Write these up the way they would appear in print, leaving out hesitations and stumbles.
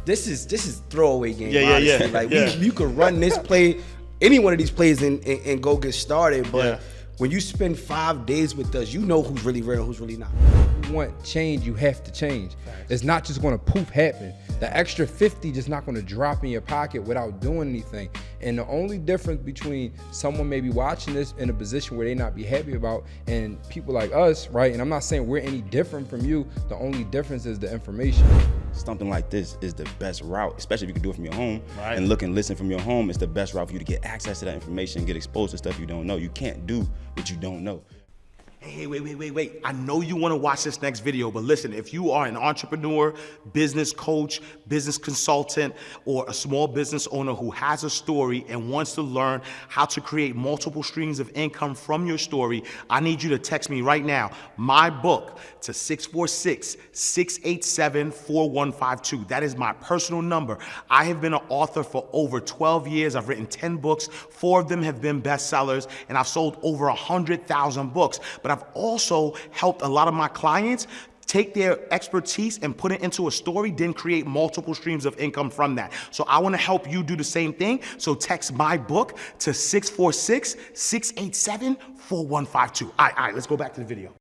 this is throwaway game. Yeah. Honestly. Like you could run this play, any one of these plays, and go get started. But when you spend 5 days with us, you know who's really real, who's really not. If you want change, you have to change. It's not just gonna poof happen. The extra 50 just not gonna drop in your pocket without doing anything. And the only difference between someone maybe watching this in a position where they not be happy about and people like us, right? And I'm not saying we're any different from you. The only difference is the information. Something like this is the best route, especially if you can do it from your home. Right. And look and listen from your home. It's the best route for you to get access to that information and get exposed to stuff you don't know. You can't do what you don't know. Hey, wait. I know you want to watch this next video, but listen, if you are an entrepreneur, business coach, business consultant, or a small business owner who has a story and wants to learn how to create multiple streams of income from your story, I need you to text me right now, my book, to 646-687-4152. That is my personal number. I have been an author for over 12 years. I've written 10 books. 4 of them have been bestsellers, and I've sold over 100,000 books. But I've also helped a lot of my clients take their expertise and put it into a story, then create multiple streams of income from that. So I want to help you do the same thing. So text my book to 646-687-4152. All right, let's go back to the video.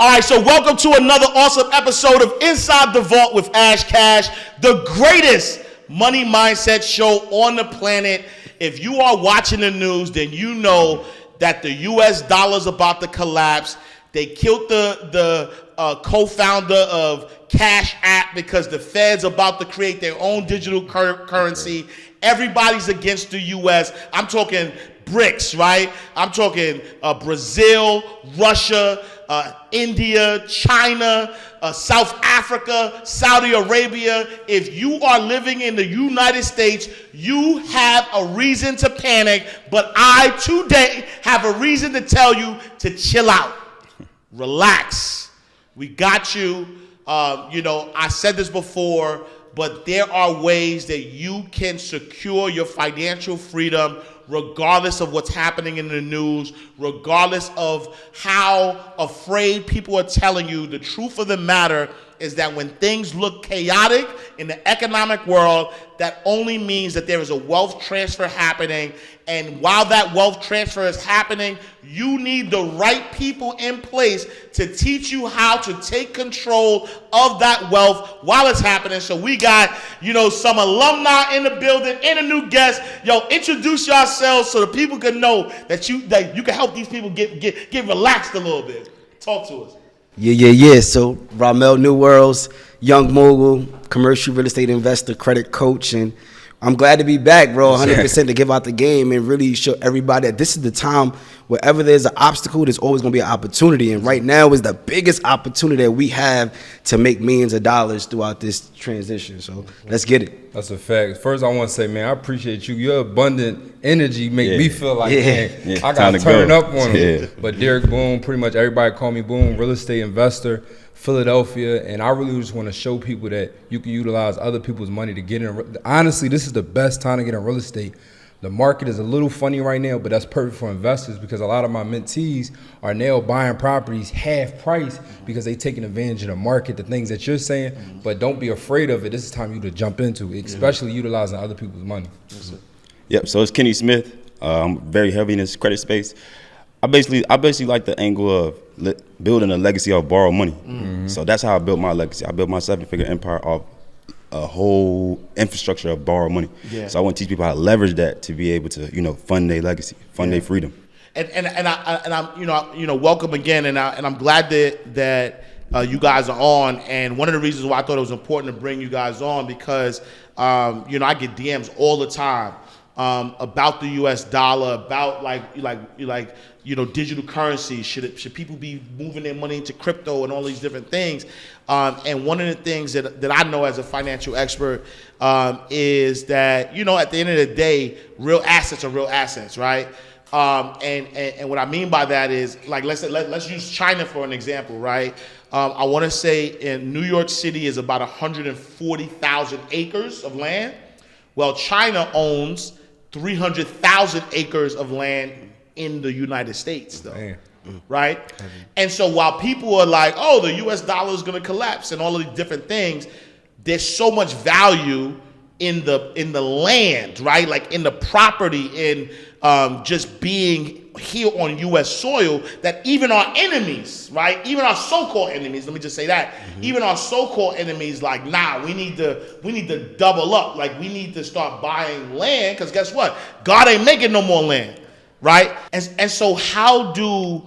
All right, so welcome to another awesome episode of Inside the Vault with Ash Cash, the greatest money mindset show on the planet. If you are watching the news, then you know that the US dollar's about to collapse. They killed the co-founder of Cash App because the Fed's about to create their own digital currency. Everybody's against the US. I'm talking BRICS, right? I'm talking Brazil, Russia, India, China, South Africa, Saudi Arabia. If you are living in the United States, you have a reason to panic, but I today have a reason to tell you to chill out. Relax. We got you. I said this before, but there are ways that you can secure your financial freedom regardless of what's happening in the news, regardless of how afraid people are telling you. The truth of the matter is that when things look chaotic in the economic world, that only means that there is a wealth transfer happening. And while that wealth transfer is happening, you need the right people in place to teach you how to take control of that wealth while it's happening. So we got, some alumni in the building and a new guest. Yo, introduce yourselves so the people can know that you can help these people get relaxed a little bit. Talk to us. Yeah. So Ramel New Worlds, young mogul, commercial real estate investor, credit coach, and I'm glad to be back, bro, 100% to give out the game and really show everybody that this is the time. Wherever there's an obstacle, there's always going to be an opportunity. And right now is the biggest opportunity that we have to make millions of dollars throughout this transition. So let's get it. That's a fact. First, I want to say, man, I appreciate you. Your abundant energy make me feel like, man, I got to turn up on them. But Derek Boone, pretty much everybody call me Boone, real estate investor, Philadelphia, and I really just want to show people that you can utilize other people's money to get in. Honestly, this is the best time to get in real estate. The market is a little funny right now, but that's perfect for investors because a lot of my mentees are now buying properties half price because they taking advantage of the market, the things that you're saying, but don't be afraid of it. This is time you to jump into, especially utilizing other people's money. Yep, so it's Kenny Smith. I'm very heavy in this credit space. I basically like the angle of building a legacy of borrowed money. So that's how I built my legacy. I built my 7-figure empire off a whole infrastructure of borrowed money. So I want to teach people how to leverage that to be able to, fund their legacy, fund their freedom. And I'm welcome again, and I'm glad that you guys are on. And one of the reasons why I thought it was important to bring you guys on because I get DMs all the time about the U.S. dollar, about digital currency. Should people be moving their money into crypto and all these different things? And one of the things that I know as a financial expert is that, at the end of the day, real assets are real assets, right? And what I mean by that is, like, let's use China for an example, right? I want to say in New York City is about 140,000 acres of land. Well, China owns 300,000 acres of land in the United States, though. Man. Right? And so while people are like, oh, the US dollar is going to collapse and all of these different things, there's so much value in the land, right? Like in the property, in just being here on US soil, that even our enemies, right? Even our so-called enemies, let me just say that, even our so-called enemies, like, nah, we need to double up. Like, we need to start buying land, because guess what? God ain't making no more land. Right? And so how do,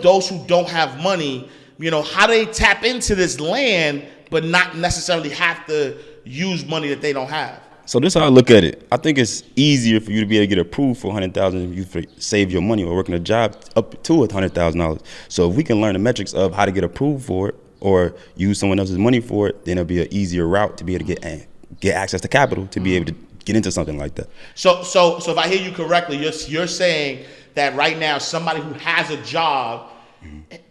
those who don't have money, how do they tap into this land but not necessarily have to use money that they don't have? So this is how I look at it. I think it's easier for you to be able to get approved for $100,000 if you save your money or working a job up to $100,000. So if we can learn the metrics of how to get approved for it or use someone else's money for it, then it'll be an easier route to be able to get access to capital to be able to get into something like that. So if I hear you correctly, you're saying that right now somebody who has a job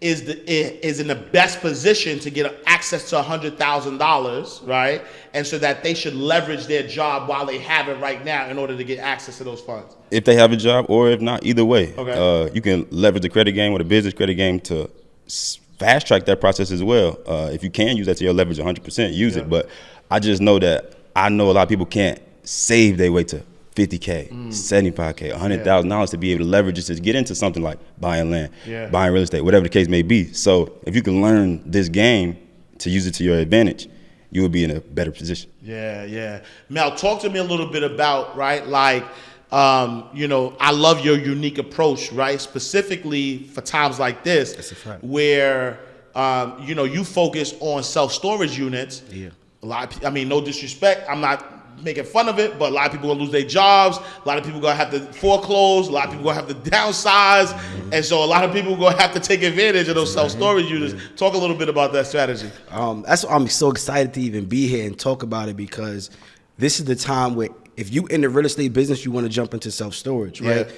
is in the best position to get access to $100,000, right? And so that they should leverage their job while they have it right now in order to get access to those funds. If they have a job, or if not, either way, okay. You can leverage the credit game or the business credit game to fast track that process as well. If you can use that to your leverage, 100% use it. But I just know that a lot of people can't save their way to $50K, $75K, $100,000 to be able to leverage it to get into something like buying land, buying real estate, whatever the case may be. So if you can learn this game to use it to your advantage, you will be in a better position. Yeah. Mel, talk to me a little bit about, right, like, I love your unique approach, right, specifically for times like this where, you focus on self-storage units. Yeah. A lot of, no disrespect, I'm not making fun of it, but a lot of people gonna lose their jobs. A lot of people gonna have to foreclose. A lot of people gonna have to downsize, and so a lot of people gonna have to take advantage of those self-storage units. Talk a little bit about that strategy. That's why I'm so excited to even be here and talk about it, because this is the time where if you in the real estate business, you want to jump into self-storage, right? Yeah.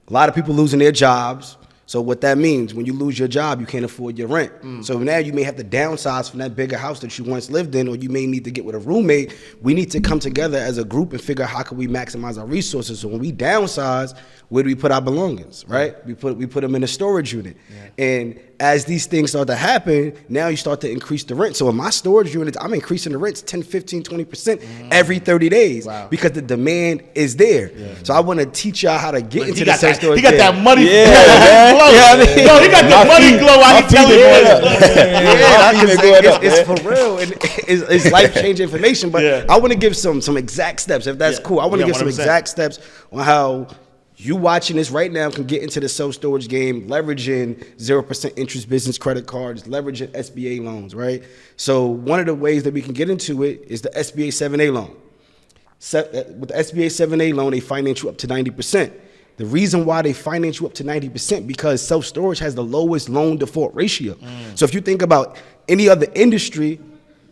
A lot of people losing their jobs. So what that means, when you lose your job, you can't afford your rent. So now you may have to downsize from that bigger house that you once lived in, or you may need to get with a roommate. We need to come together as a group and figure out how can we maximize our resources. So when we downsize, where do we put our belongings, right? We put them in a storage unit. Yeah. And as these things start to happen, now you start to increase the rent. So in my storage units, I'm increasing the rents 10, 15, 20% every 30 days because the demand is there. Yeah. So I want to teach y'all how to get into the self-storage. He got that money glow. Yeah, no, he got the money glow while he telling you. It's for real. And it's life-changing information. But I want to give some exact steps, if that's cool. I want to give 100%. some exact steps on how you watching this right now can get into the self-storage game, leveraging 0% interest business credit cards, leveraging SBA loans, right? So one of the ways that we can get into it is the SBA 7A loan. With the SBA 7A loan, they finance you up to 90%. The reason why they finance you up to 90% because self-storage has the lowest loan default ratio. So if you think about any other industry,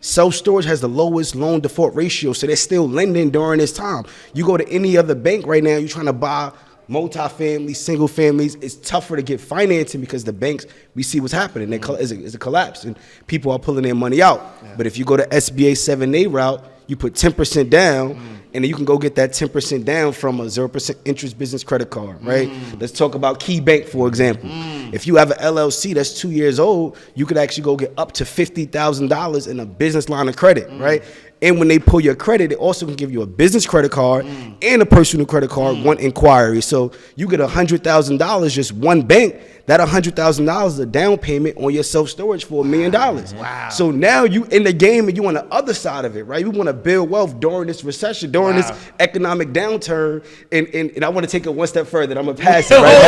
self-storage has the lowest loan default ratio, so they're still lending during this time. You go to any other bank right now, you're trying to buy multifamily, single families, it's tougher to get financing because the banks, we see what's happening. It's a collapse and people are pulling their money out. Yeah. But if you go to SBA 7A route, you put 10% down and then you can go get that 10% down from a 0% interest business credit card, right? Let's talk about Key Bank, for example. If you have an LLC that's 2 years old, you could actually go get up to $50,000 in a business line of credit, right? And when they pull your credit, they also can give you a business credit card and a personal credit card, one inquiry. So you get $100,000, just one bank. That $100,000 is a down payment on your self-storage for $1 million. Wow. So now you in the game and you on the other side of it, right? We want to build wealth during this recession, during this economic downturn. And I want to take it one step further. I'm going to pass it, right?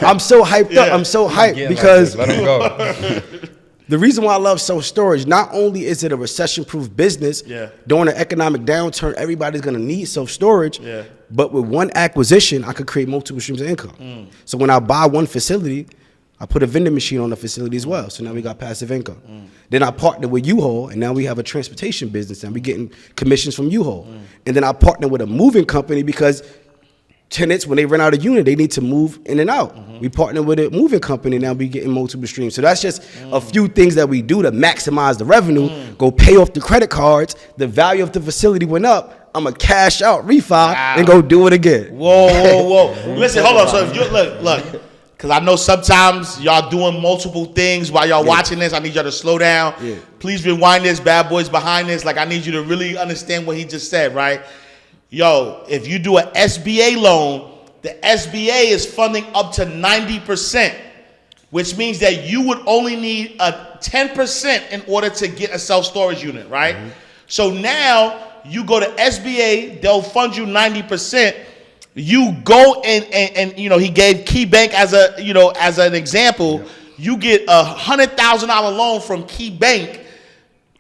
I'm so hyped up. I'm so hyped because let him go. The reason why I love self-storage, not only is it a recession-proof business, during an economic downturn, everybody's going to need self-storage, but with one acquisition, I could create multiple streams of income. So when I buy one facility, I put a vending machine on the facility as well. So now we got passive income. Then I partner with U-Haul, and now we have a transportation business, and we're getting commissions from U-Haul. And then I partner with a moving company because tenants, when they rent out a unit, they need to move in and out. We partner with a moving company now, we getting multiple streams. So that's just a few things that we do to maximize the revenue, go pay off the credit cards, the value of the facility went up, I'm going to cash out, refi, and go do it again. Whoa. Listen, hold on. So if you look, because I know sometimes y'all doing multiple things while y'all watching this. I need y'all to slow down. Yeah. Please rewind this, bad boys behind this. Like, I need you to really understand what he just said, right? Yo, if you do an SBA loan, the SBA is funding up to 90%, which means that you would only need a 10% in order to get a self-storage unit, right? So now you go to SBA, they'll fund you 90%. You go and you know, he gave Key Bank as an example. You get a $100,000 loan from Key Bank.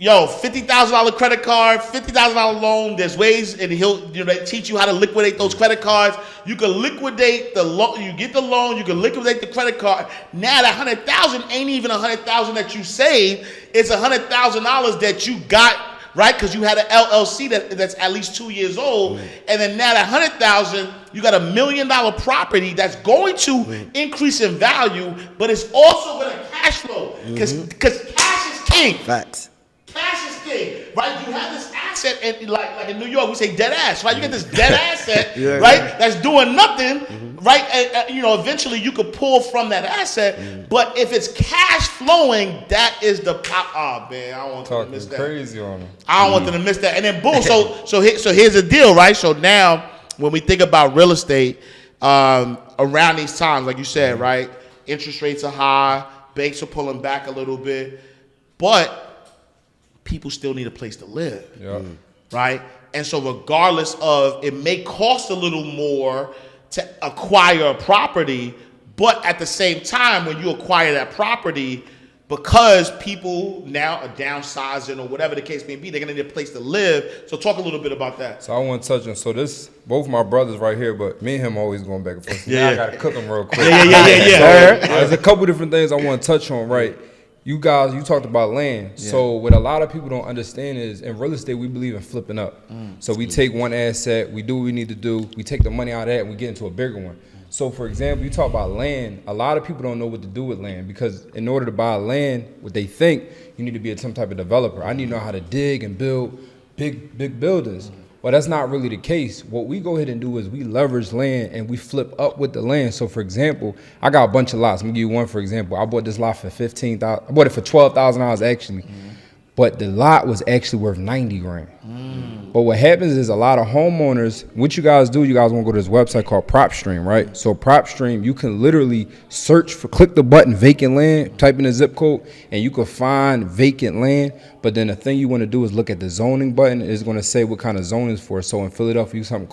Yo, $50,000 credit card, $50,000 loan. There's ways, and they teach you how to liquidate those credit cards. You can liquidate the loan. You get the loan. You can liquidate the credit card. Now that $100,000 ain't even $100,000 that you saved. It's $100,000 that you got, right? Because you had an LLC that's at least 2 years old, and then now that $100,000, you got $1 million property that's going to increase in value, but it's also going to cash flow because cash is king. Facts. Cash is king, right? You have this asset, and like in New York, we say dead ass, right? You get this dead asset, right? That's doing nothing, right? And eventually you could pull from that asset, but if it's cash flowing, that is the pop. Oh man, I don't want them to miss that. Crazy on them. I don't want them to miss that. And then boom, so here's the deal, right? So now when we think about real estate, around these times, like you said, right? Interest rates are high, banks are pulling back a little bit, but people still need a place to live, right? And so regardless of, it may cost a little more to acquire a property, but at the same time, when you acquire that property, because people now are downsizing or whatever the case may be, they're gonna need a place to live. So talk a little bit about that. So I want to touch on, both my brothers right here, but me and him always going back and forth. So now I gotta cook them real quick. There's a couple different things I want to touch on, right? You talked about land. Yeah. So what a lot of people don't understand is in real estate, we believe in flipping up. So we take one asset, we do what we need to do, we take the money out of that, and we get into a bigger one. So for example, you talk about land, a lot of people don't know what to do with land because in order to buy land, what they think, you need to be some type of developer. I need to know how to dig and build big buildings. Well, that's not really the case. What we go ahead and do is we leverage land and we flip up with the land. So for example, I got a bunch of lots. I'm gonna give you one for example. I bought this lot for $15,000. I bought it for $12,000 actually. But the lot was actually worth 90 grand. But what happens is a lot of homeowners, what you guys do, you guys want to go to this website called PropStream, right? So PropStream, you can literally click the button vacant land, type in the zip code, and you can find vacant land. But then the thing you want to do is look at the zoning button. It's going to say what kind of zoning is for. So in Philadelphia, you something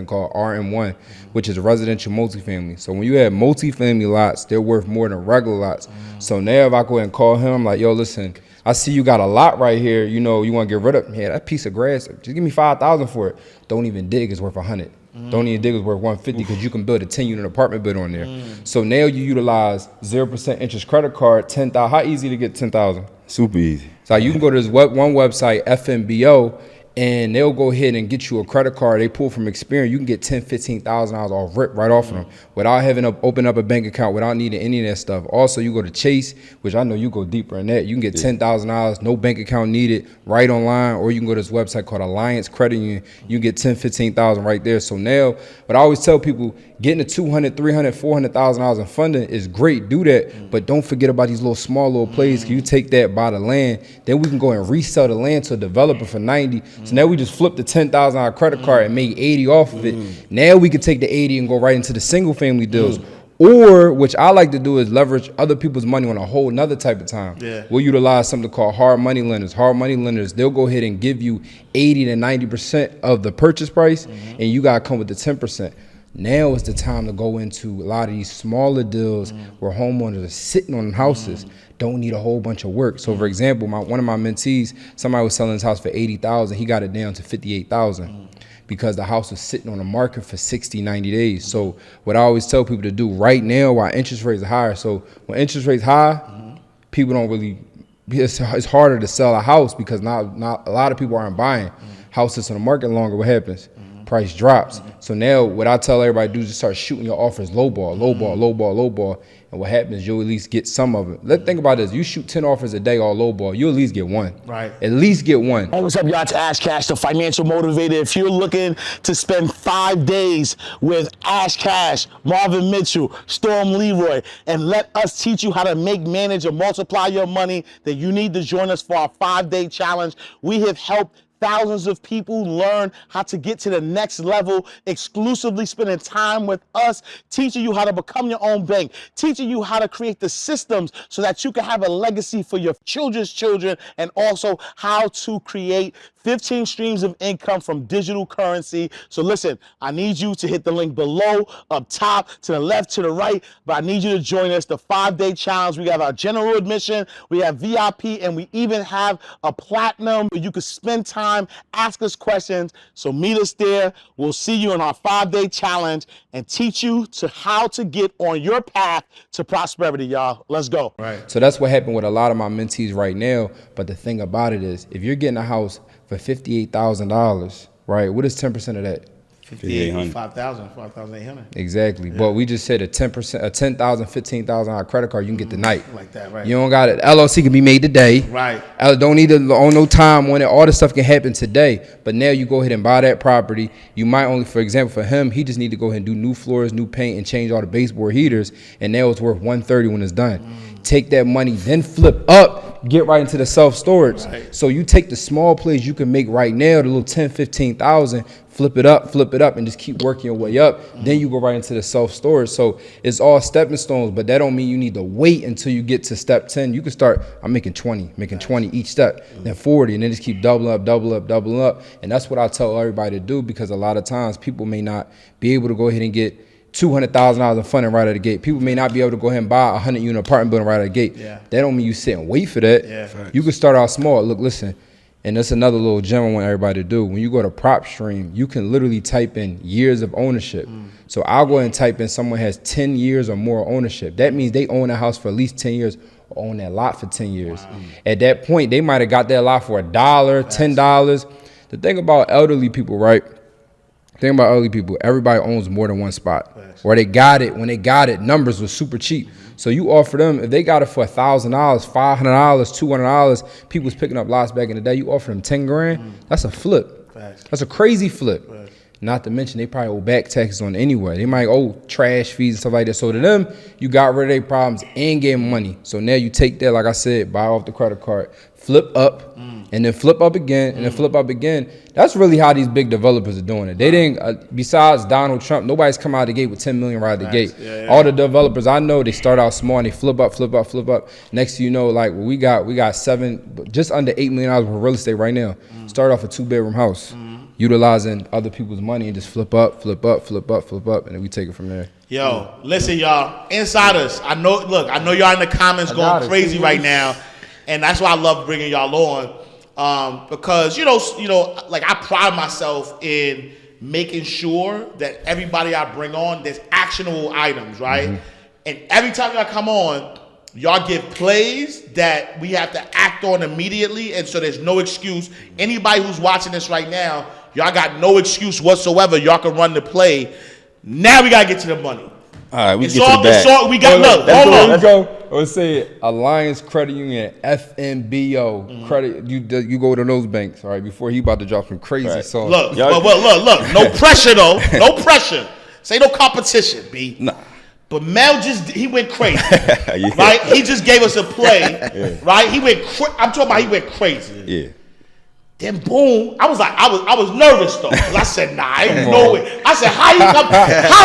called RM1, which is residential multifamily. So when you have multifamily lots, they're worth more than regular lots. So now if I go ahead and call him, I'm like, yo, listen, I see you got a lot right here. You want to get rid of that piece of grass. Just give me $5,000 for it. Don't even dig. It's worth $100. Don't even dig. It's worth $150 because you can build a 10-unit apartment building on there. So now you utilize 0% interest credit card, $10,000. How easy to get $10,000? Super easy. So you can go to this one website, FMBO, and they'll go ahead and get you a credit card. They pull from Experian. You can get $10,000, $15,000 off rip right off of them without having to open up a bank account, without needing any of that stuff. Also, you go to Chase, which I know you go deeper in that. You can get $10,000, no bank account needed, right online, or you can go to this website called Alliance Credit Union. You can get $10,000, $15,000 right there. So now, but I always tell people, getting to $200,000, $300,000, $400,000 in funding is great. Do that, but don't forget about these small plays. You take that, buy the land, then we can go and resell the land to a developer for $90,000. So now we just flipped the $10,000 credit card and made $80,000 off of it. Now we can take the $80,000 and go right into the single family deals. Or, which I like to do, is leverage other people's money on a whole nother type of time. We'll utilize something called hard money lenders. Hard money lenders, they'll go ahead and give you 80 to 90% of the purchase price, and you got to come with the 10%. Now is the time to go into a lot of these smaller deals where homeowners are sitting on houses, don't need a whole bunch of work. So for example, one of my mentees, somebody was selling his house for $80,000. He got it down to $58,000 because the house was sitting on the market for 60, 90 days. So what I always tell people to do right now while interest rates are higher. So when interest rates high, people don't really, it's harder to sell a house because not a lot of people aren't buying. Houses on the market longer, what happens? price drops. So now what I tell everybody to do is just start shooting your offers low ball. And what happens, you'll at least get some of it. Let's think about this. You shoot 10 offers a day all low ball, you'll at least get one. Right. At least get one. Hey, what's up, y'all? It's Ash Cash, the financial motivator. If you're looking to spend 5 days with Ash Cash, Marvin Mitchell, Storm Leroy, and let us teach you how to make, manage, and multiply your money, then you need to join us for our 5-day challenge. We have helped thousands of people learn how to get to the next level, exclusively spending time with us, teaching you how to become your own bank, teaching you how to create the systems so that you can have a legacy for your children's children, and also how to create 15 streams of income from digital currency. So listen, I need you to hit the link below, up top, to the left, to the right, but I need you to join us, the 5-day challenge. We have our general admission, we have VIP, and we even have a platinum where you can spend time, ask us questions. So meet us there. We'll see you in our 5-day challenge and teach you to how to get on your path to prosperity, y'all. Let's go. Right. So that's what happened with a lot of my mentees right now. But the thing about it is, if you're getting a house for $58,000, right? What is 10% of that? 5,000, 5,800. Exactly. Yeah. But we just said a 10%, a 10,000, 15,000 on a credit card, you can get tonight. Like that, right? You don't got it. LLC can be made today. Right. Don't need to own no time on it. All this stuff can happen today. But now you go ahead and buy that property. You might only, for example, for him, he just need to go ahead and do new floors, new paint, and change all the baseboard heaters. And now it's worth $130 when it's done. Take that money, then flip up, get right into the self-storage. Right. So you take the small plays you can make right now, the little 10, 15,000, flip it up, and just keep working your way up. Then you go right into the self-storage. So it's all stepping stones, but that don't mean you need to wait until you get to step 10. You can start, I'm making 20 each step, then 40, and then just keep doubling up. And that's what I tell everybody to do, because a lot of times people may not be able to go ahead and get $200,000 in funding right out of the gate. People may not be able to go ahead and buy a 100-unit apartment building right out of the gate. Yeah. That don't mean you sit and wait for that. Yeah. You can start out small. Look, listen, and that's another little gem I want everybody to do. When you go to PropStream, you can literally type in years of ownership. So I'll go ahead and type in someone has 10 years or more ownership. That means they own a house for at least 10 years or own that lot for 10 years. Wow. At that point, they might have got that lot for $1, $10. The thing about elderly people, right? Everybody owns more than one spot. Or they got it, when they got it, numbers was super cheap. So you offer them, if they got it for $1,000, $500, $200, people was picking up lots back in the day, you offer them 10 grand, that's a flip. That's a crazy flip. Not to mention they probably owe back taxes on it anyway. They might owe trash fees and stuff like that. So to them, you got rid of their problems and gave them money. So now you take that, like I said, buy off the credit card, flip up, and then flip up again, and then flip up again. That's really how these big developers are doing it. They didn't, besides Donald Trump, nobody's come out of the gate with 10 million right out of the gate. Yeah. All the developers I know, they start out small and they flip up. Next thing you know, like we got just under $8 million worth of real estate right now. Start off a 2-bedroom house, utilizing other people's money, and just flip up, and then we take it from there. Yo, listen, y'all, insiders. I know y'all in the comments going crazy right now. And that's why I love bringing y'all on, because you know, like I pride myself in making sure that everybody I bring on, there's actionable items, right? And every time y'all come on, y'all give plays that we have to act on immediately, and so there's no excuse. Anybody who's watching this right now, y'all got no excuse whatsoever. Y'all can run the play. Now we gotta get to the money. All right, we get to the bag. We got let's go. Let's say Alliance Credit Union, FNBO credit. You go to those banks, all right? Before he about to drop some crazy songs. Look. No pressure though. No pressure. Say no competition, B. Nah. But Mel he went crazy, right? He just gave us a play, right? I'm talking about he went crazy. Yeah. Then boom, I was nervous though, because I said, nah, ain't no way. I said, how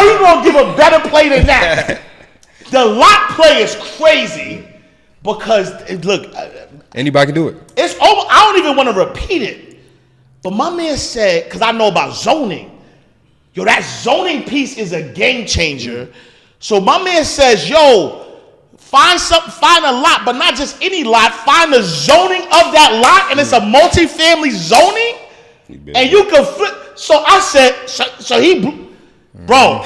you gonna give a better play than that? The lot play is crazy because look, anybody can do it. It's over. I don't even want to repeat it, but my man said, because I know about zoning, yo, that zoning piece is a game changer. So my man says, yo, find a lot, but not just any lot. Find the zoning of that lot, and it's a multifamily zoning, and you can flip. So I said, so he, bro,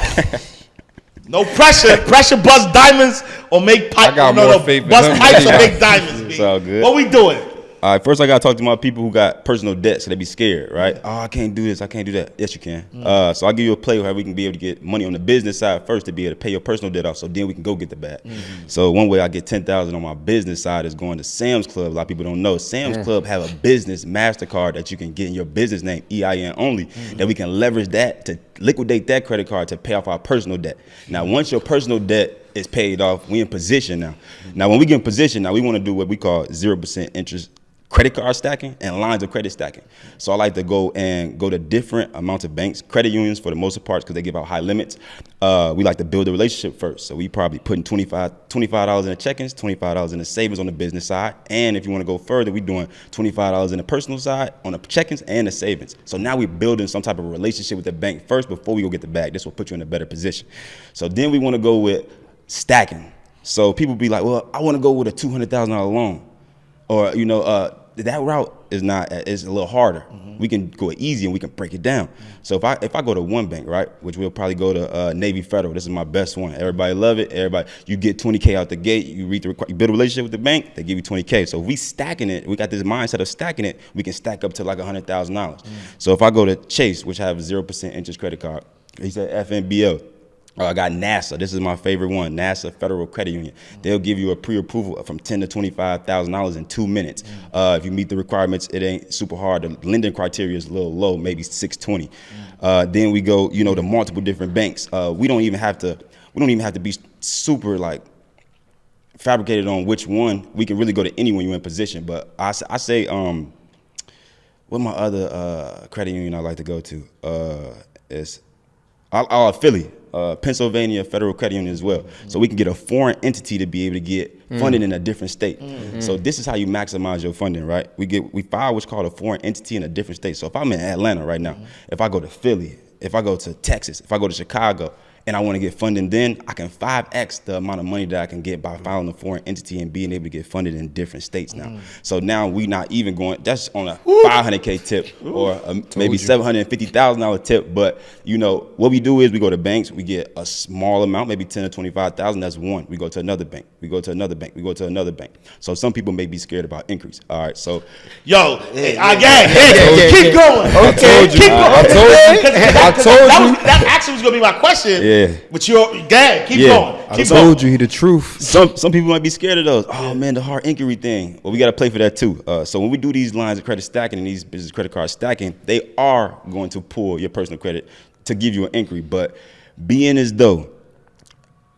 no pressure. Pressure bust diamonds or make pipe. I got more faith in bust him. pipes or make diamonds. It's all good. What we doing? All right, first I gotta talk to my people who got personal debt, so they be scared, right? Oh, I can't do this, I can't do that. Yes, you can. So I'll give you a play where we can be able to get money on the business side first to be able to pay your personal debt off, so then we can go get the bag. So one way I get $10,000 on my business side is going to Sam's Club. A lot of people don't know. Sam's Club have a business MasterCard that you can get in your business name, EIN only, that we can leverage that to liquidate that credit card to pay off our personal debt. Now, once your personal debt is paid off, we in position now. Now, when we get in position, now we want to do what we call 0% interest credit card stacking and lines of credit stacking. So I like to go to different amounts of banks, credit unions for the most part because they give out high limits. We like to build a relationship first. So we probably putting $25 in the check-ins, $25 in the savings on the business side. And if you want to go further, we doing $25 in the personal side on the check-ins and the savings. So now we're building some type of relationship with the bank first before we go get the bag. This will put you in a better position. So then we want to go with stacking. So people be like, well, I want to go with a $200,000 loan. Or, that route is a little harder. We can go easy and we can break it down. So if I go to one bank, right, which we'll probably go to Navy Federal. This is my best one. Everybody love it. You get 20K out the gate. You build a relationship with the bank. They give you 20K. So if we stacking it, we got this mindset of stacking it. We can stack up to like $100,000. So if I go to Chase, which have a 0% interest credit card, he said FNBL. I got NASA. This is my favorite one, NASA Federal Credit Union. They'll give you a pre-approval from $10,000 to $25,000 in 2 minutes. If you meet the requirements, it ain't super hard. The lending criteria is a little low, maybe 620. Then we go, to multiple different banks. We don't even have to be super like fabricated on which one. We can really go to anyone you're in position. But I say, what my other credit union I like to go to is Philly. Pennsylvania Federal Credit Union as well. So we can get a foreign entity to be able to get funding in a different state. So this is how you maximize your funding, right? We file what's called a foreign entity in a different state. So if I'm in Atlanta right now, if I go to Philly, if I go to Texas, if I go to Chicago, and I want to get funding, then I can 5X the amount of money that I can get by filing a foreign entity and being able to get funded in different states now. So now we not even going, that's on a $500K tip or maybe $750,000 tip. But what we do is we go to banks, we get a small amount, maybe $10,000 to $25,000. That's one. We go to another bank. We go to another bank. We go to another bank. So some people may be scared about increase. All right. So keep going. Okay, I told you. That actually was gonna be my question. Yeah. But keep going. I told you he the truth. Some people might be scared of those. Oh man, the hard inquiry thing. Well, we got to play for that too. So when we do these lines of credit stacking and these business credit card stacking, they are going to pull your personal credit to give you an inquiry. But being as though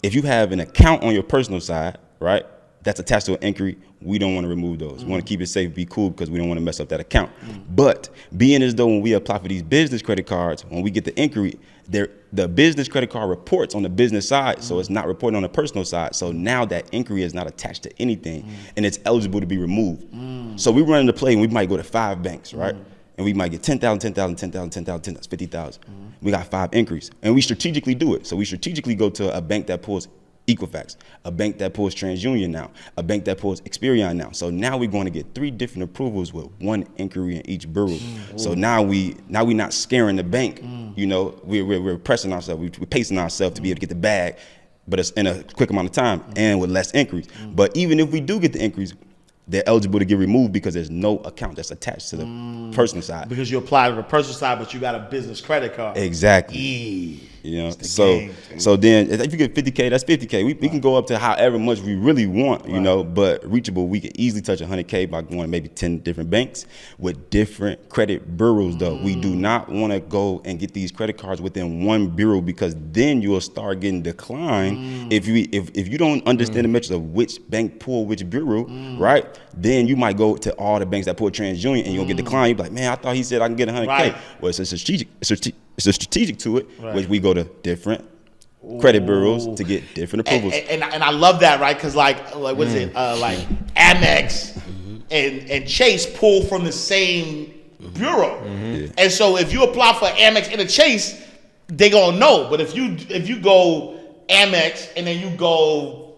if you have an account on your personal side, right, that's attached to an inquiry, we don't want to remove those. We want to keep it safe, be cool, because we don't want to mess up that account. But being as though when we apply for these business credit cards, when we get the inquiry, the business credit card reports on the business side, so it's not reporting on the personal side. So now that inquiry is not attached to anything, and it's eligible to be removed. So we run into play, and we might go to 5 banks, right? And we might get 10,000, 10,000, 10,000, 10,000, 10,000, 50,000. We got 5 inquiries, and we strategically do it. So we strategically go to a bank that pulls Equifax, a bank that pulls TransUnion now, a bank that pulls Experian now. So now we're going to get 3 different approvals with 1 inquiry in each bureau. So now we're not scaring the bank. We're pressing ourselves, we're pacing ourselves to be able to get the bag, but it's in a quick amount of time and with less inquiries. But even if we do get the inquiries, they're eligible to get removed because there's no account that's attached to the personal side. Because you apply to the personal side, but you got a business credit card. Exactly. So then if you get 50K, that's 50K. We can go up to however much we really want, but reachable, we can easily touch 100K by going to maybe 10 different banks with different credit bureaus though. We do not want to go and get these credit cards within one bureau because then you will start getting declined. If you don't understand the metrics of which bank pull which bureau, right? Then you might go to all the banks that pull TransUnion and you'll get declined. You'll be like, man, I thought he said I can get 100K. Right. Well, it's a strategic to it, which we go to different credit bureaus to get different approvals. And I love that, right? Because like what is it? Like Amex and Chase pull from the same bureau. And so if you apply for Amex and a Chase, they gonna know. But if you go Amex and then you go,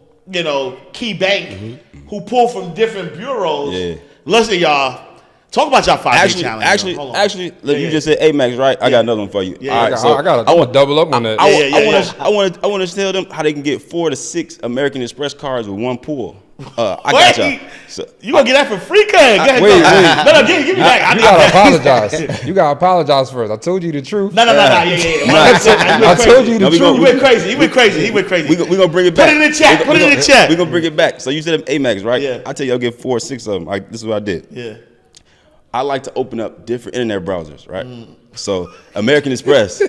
Key Bank, who pull from different bureaus. Listen, y'all. Talk about y'all 5-day challenge. Actually, look, you just said Amex, right? I got another one for you. All right, I want to double up on that. I want to tell them how they can get 4 to 6 American Express cards with 1 pull. I got y'all. So, you gonna get that for free, cuz? Go ahead, Wait. No, give me back. You gotta apologize. You gotta apologize first. I told you the truth. No. Yeah. I told you the truth. He went crazy. He went crazy. We gonna bring it back. Put it in the chat. Put it in the chat. We gonna bring it back. So you said Amex, right? Yeah. I tell you, I'll get 4 or 6 of them. This is what I did. Yeah. I like to open up different internet browsers, right? So American Express,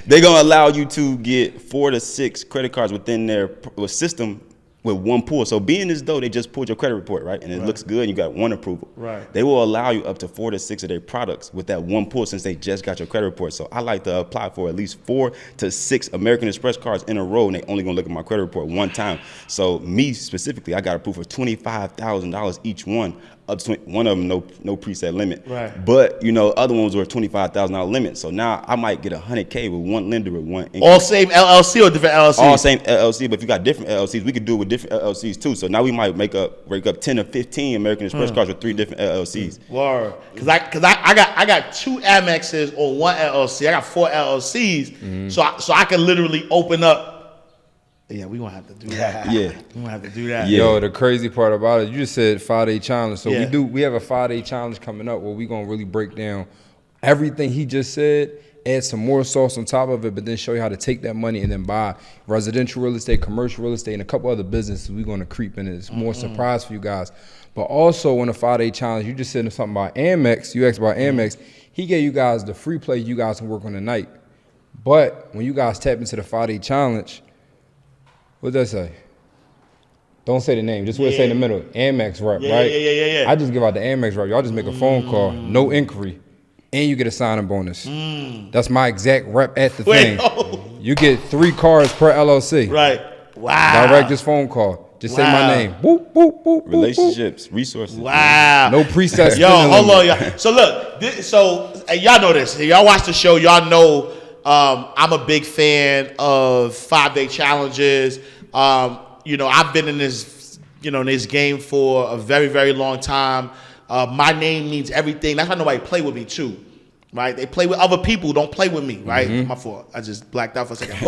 they gonna allow you to get 4 to 6 credit cards within their system with one pull. So being as though they just pulled your credit report, right? And it looks good and you got one approval. Right. They will allow you up to 4 to 6 of their products with that one pull since they just got your credit report. So I like to apply for at least 4 to 6 American Express cards in a row, and they only gonna look at my credit report one time. So me specifically, I got approved for $25,000 each one. Up to one of them, no preset limit. Right. But other ones were $25,000 limit. So now I might get $100K with one lender with one income. All same LLC or different LLCs? All same LLC, but if you got different LLCs, we could do it with different LLCs too. So now we might break up 10 or 15 American Express cards with 3 different LLCs. Word. Cause I got 2 Amexes on one LLC. I got 4 LLCs. So I can literally open up. Yeah, we gonna have to do that. Yeah. We gonna have to do that. Yeah. Yo, the crazy part about it, you just said 5-day challenge. So Yeah. we have a 5-day challenge coming up where we gonna really break down everything he just said, add some more sauce on top of it, but then show you how to take that money and then buy residential real estate, commercial real estate, and a couple other businesses we're gonna creep in. It's more surprise for you guys. But also on a 5-day challenge, you just said something about Amex. You asked about Amex. He gave you guys the free play you guys can work on tonight. But when you guys tap into the 5-day challenge, what does that say? Don't say the name. Just what it say in the middle. Amex rep, right? Yeah. I just give out the Amex rep. Y'all just make a phone call, no inquiry, and you get a signing bonus. That's my exact rep at the thing. You get 3 cards per LLC. Right. Wow. Direct just phone call. Just say my name. Boop, boop, boop, boop, boop. Relationships, resources. Wow. No preset. Yo, hold on, y'all. So look, y'all know this. Y'all watch the show. Y'all know I'm a big fan of 5-day challenges. I've been in this, in this game for a very, very long time. My name means everything. That's why nobody play with me too, right? They play with other people who don't play with me, right? My fault. I just blacked out for a second.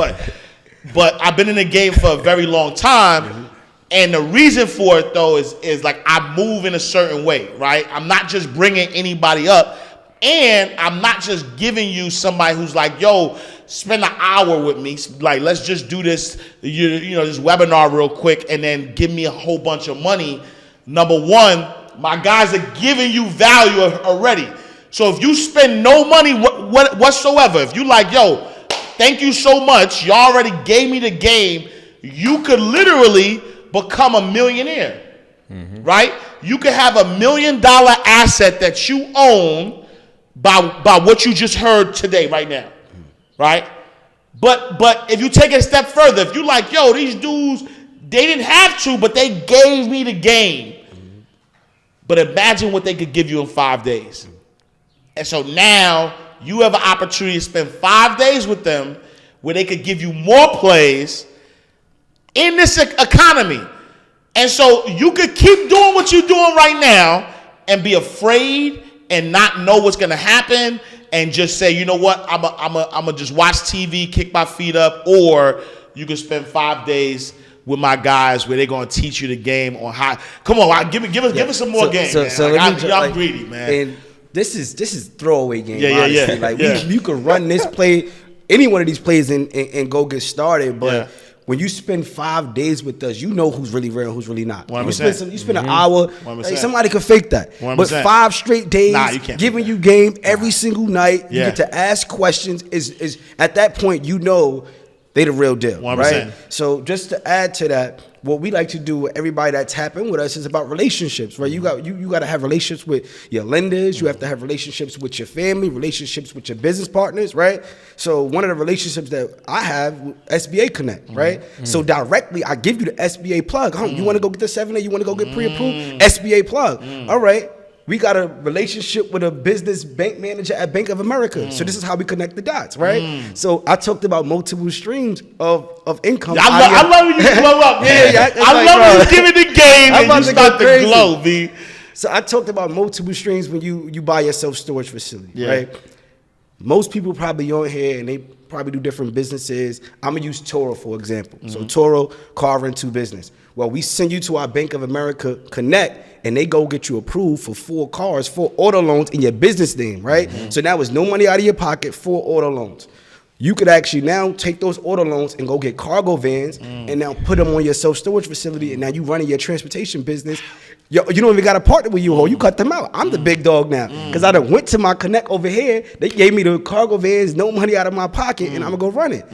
But I've been in the game for a very long time. And the reason for it though is like I move in a certain way, right? I'm not just bringing anybody up. And I'm not just giving you somebody who's like, yo, spend an hour with me. Like, let's just do this, this webinar real quick and then give me a whole bunch of money. Number one, my guys are giving you value already. So if you spend no money whatsoever, if you like, yo, thank you so much, you already gave me the game, you could literally become a millionaire, right? You could have $1 million asset that you own by what you just heard today, right now, right? But if you take it a step further, if you like, yo, these dudes, they didn't have to, but they gave me the game. But imagine what they could give you in 5 days. And so now you have an opportunity to spend 5 days with them where they could give you more plays in this economy. And so you could keep doing what you're doing right now and be afraid and not know what's going to happen and just say, you know what, I'm a just watch TV, kick my feet up, or you can spend 5 days with my guys where they're going to teach you the game on how. Come on, give us some more game. I'm greedy, man. And this is throwaway game. Yeah. Honestly. Like you could run this play, any one of these plays, and go get started, but. When you spend 5 days with us, you know who's really real and who's really not. 100%. You spend an hour, 100%. like somebody could fake that. 100%. But 5 straight days, you can't giving you game every single night, you Yeah. get to ask questions, is at that point, you know they the real deal, 100%. right? So just to add to that, what we like to do with everybody that tap in with us is about relationships, right? You got to have relationships with your lenders. You have to have relationships with your family, relationships with your business partners, right? So one of the relationships that I have, SBA Connect, right? So directly, I give you the SBA plug. You want to go get the 7A? You want to go get pre-approved? SBA plug. All right. We got a relationship with a business bank manager at Bank of America. So this is how we connect the dots, right? So I talked about multiple streams of income. I love when you blow up, man. I love when you give it the game and you start to glow, B. So I talked about multiple streams when you buy your self-storage facility, right? Most people probably on here and they probably do different businesses. I'm gonna use Toro for example. So Toro, car rental business. Well, we send you to our Bank of America Connect, and they go get you approved for 4 cars, 4 auto loans in your business name, right? So now it's no money out of your pocket, 4 auto loans. You could actually now take those auto loans and go get cargo vans and now put them on your self-storage facility, and now you running your transportation business. You don't even got a partner with U-Haul. You cut them out. I'm the big dog now because I done went to my Connect over here. They gave me the cargo vans, no money out of my pocket, and I'm going to go run it.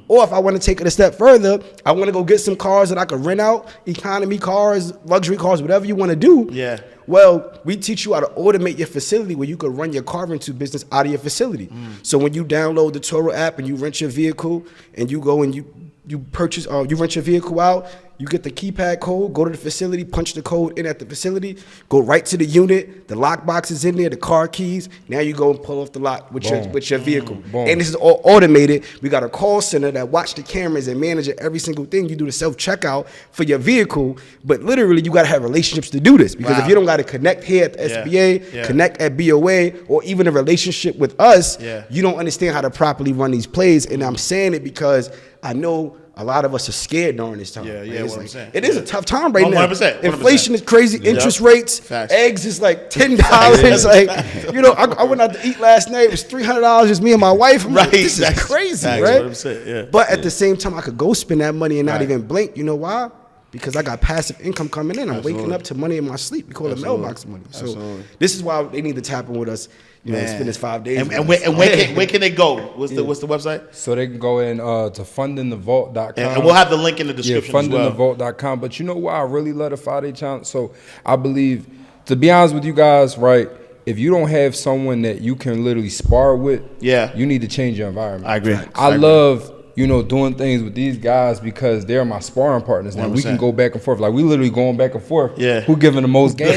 Or if I want to take it a step further, I want to go get some cars that I could rent out, economy cars, luxury cars, whatever you want to do. Yeah. Well, we teach you how to automate your facility where you could run your car rental business out of your facility. So when you download the Toro app and you rent your vehicle and you go and you purchase, you rent your vehicle out, you get the keypad code, go to the facility, punch the code in at the facility, go right to the unit, the lockbox is in there, the car keys. Now you go and pull off the lot with your vehicle. And this is all automated. We got a call center that watch the cameras and manage every single thing. You do the self-checkout for your vehicle, but literally you got to have relationships to do this because if you don't got to connect here at the SBA, connect at BOA, or even a relationship with us, you don't understand how to properly run these plays. And I'm saying it because I know a lot of us are scared during this time. It is a tough time right now. 100%. Inflation is crazy. Interest rates. Facts. Eggs is like $10. Like, you know, I went out to eat last night. It was $300 just me and my wife. I'm like, this is crazy, right? 100%, but at the same time, I could go spend that money and not even blink. You know why? Because I got passive income coming in. I'm waking up to money in my sleep. We call it mailbox money. So this is why they need to tap in with us. You know, spend this 5 days. And where can they go? What's the website? So they can go in to fundingthevault.com. And we'll have the link in the description as well. Fundingthevault.com. But you know why I really love the 5-day challenge? So I believe, to be honest with you guys, right, if you don't have someone that you can literally spar with, you need to change your environment. I agree. I love, you know, doing things with these guys because they're my sparring partners now. 100%. We can go back and forth. Like, we literally going back and forth. Yeah. Who giving the most games?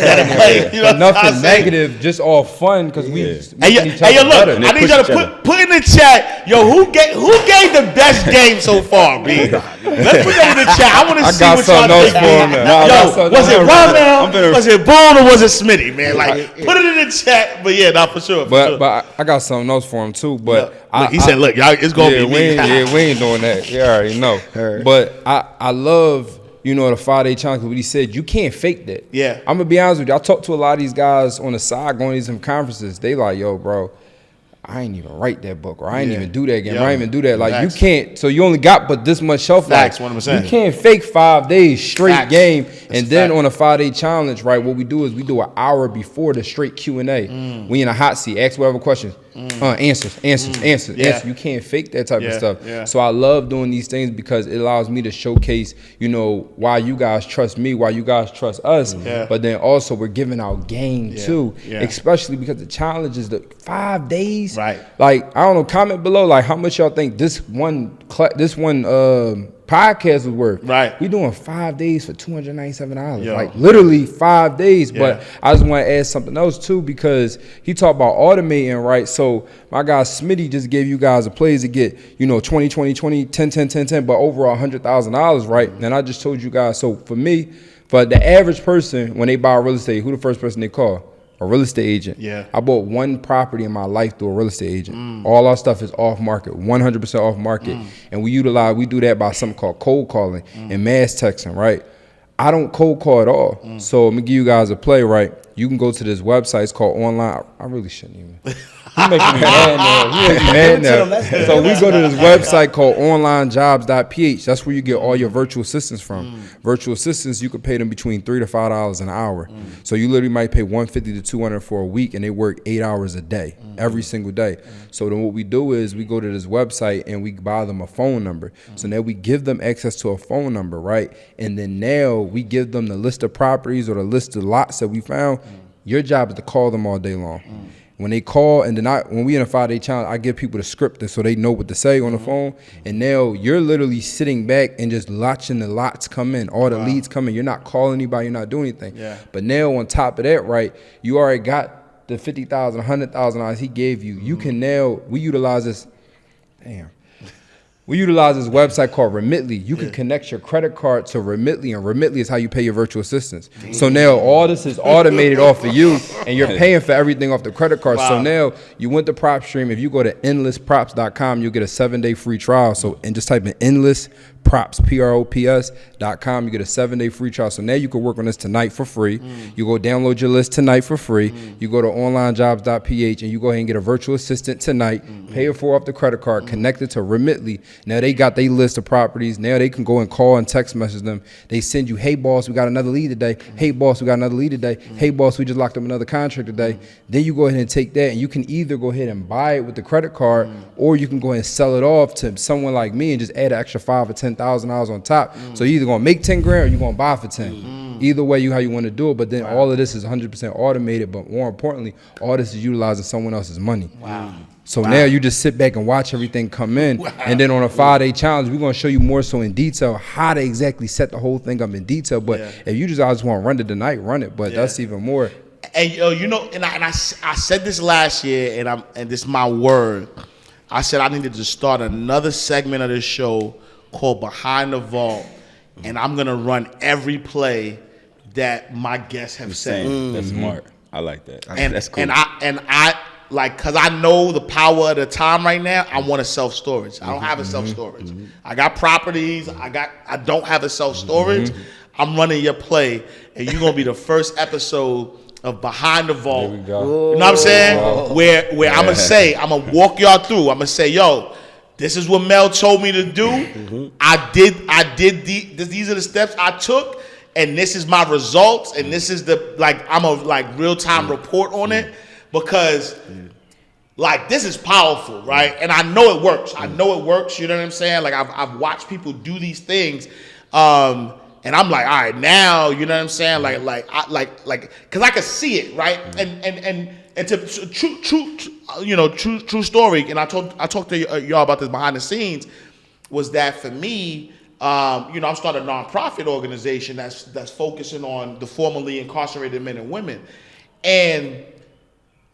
You know, nothing negative, just all fun because we making each Hey, other yo, look, better. I need y'all to put in the chat, yo, who gave the best game so far, B? Let's put that in the chat. I want to see what y'all think. Yo, was it Ramel, was it Boone, or was it Smitty, man? Like, put it in the chat. But yeah, not for sure. But I got something else for him too. But he said, look, y'all, it's going to be me. We ain't doing that. You already know. But I love, you know, the 5-day challenge. What he said, you can't fake that. Yeah. I'm gonna be honest with you. I talked to a lot of these guys on the side going to these conferences. They like, yo, bro, I ain't even write that book, or I ain't even do that game. I ain't even do that. Like, you can't. So you only got but this much shelf life. 100%. You can't fake 5 days straight game. And then on a 5-day challenge, right? What we do is we do an hour before the straight Q&A. We in a hot seat. Ask whatever questions. Answers. You can't fake that type of stuff. So I love doing these things because it allows me to showcase, you know, why you guys trust me, why you guys trust us. But then also we're giving out game too, especially because the challenge is the 5 days. Right. Like, I don't know, comment below like how much y'all think this one podcast was worth. Right. We doing 5 days for $297. Like, literally 5 days. But I just want to add something else too, because he talked about automating, right? So my guy Smitty just gave you guys a plays to get, you know, 20, 20, 20, 10, 10, 10, 10, but over $100,000, right? And I just told you guys, so for me, for the average person, when they buy real estate, who the first person they call? A real estate agent. Yeah. I bought one property in my life through a real estate agent. All our stuff is off market, 100% off market. And we do that by something called cold calling and mass texting, right? I don't cold call at all. So I'm gonna give you guys a play, right? You can go to this website. It's called Online. I really shouldn't even. He making me mad now. He making me mad now. So we go to this website called onlinejobs.ph. That's where you get all your virtual assistants from. Virtual assistants, you could pay them between $3 to $5 an hour. So you literally might pay $150 to $200 for a week, and they work 8 hours a day, every single day. So then what we do is we go to this website and we buy them a phone number. So now we give them access to a phone number, right? And then now we give them the list of properties or the list of lots that we found. Your job is to call them all day long. When they call, and then when we in a 5-day challenge, I give people the script so they know what to say on the phone. And now you're literally sitting back and just watching the lots come in, all the leads come in. You're not calling anybody, you're not doing anything. But now on top of that, right, you already got the $50,000, $100,000 he gave you. You can now, we utilize this website called Remitly. You can connect your credit card to Remitly, and Remitly is how you pay your virtual assistants. So now all this is automated off of you, and you're paying for everything off the credit card. So now you went to PropStream. If you go to endlessprops.com, you'll get a 7-day free trial. So, and just type in props, props.com. You get a 7-day free trial. So now you can work on this tonight for free. You go download your list tonight for free. You go to onlinejobs.ph and you go ahead and get a virtual assistant tonight. Pay it for off the credit card, connect it to Remitly. Now they got their list of properties. Now they can go and call and text message them. They send you, hey boss, we got another lead today. Hey boss, we got another lead today. Hey boss, we just locked up another contract today. Then you go ahead and take that and you can either go ahead and buy it with the credit card or you can go ahead and sell it off to someone like me and just add an extra $5,000 or $10,000 on top. So you're either gonna make 10 grand or you're gonna buy for 10. Either way, how you want to do it. But then all of this is 100% automated. But more importantly, all this is utilizing someone else's money. So now you just sit back and watch everything come in. And then on a 5-day challenge, we're gonna show you more so in detail how to exactly set the whole thing up in detail. But if you just always want to run it tonight, run it. But that's even more. And you know, and I said this last year, and this is my word. I said I needed to start another segment of this show called Behind the Vault, and I'm gonna run every play that my guests have said. That's smart. I like that. And that's cool. And I like, cause I know the power of the time right now. I want a self-storage. I don't have a self-storage. I got properties. I don't have a self-storage. I'm running your play, and you're gonna be the first episode of Behind the Vault. There we go. You know what I'm saying? Where I'm gonna walk y'all through. I'm gonna say, yo, this is what Mel told me to do. These are the steps I took, and this is my results, and this is I'm a real-time report on it, because this is powerful, right? And I know it works. You know what I'm saying? Like I've watched people do these things. And I'm like, all right, now, you know what I'm saying? Cause I can see it, right? And to true story. And I talked to y'all about this behind the scenes. Was that for me? I'm starting a nonprofit organization that's focusing on the formerly incarcerated men and women, and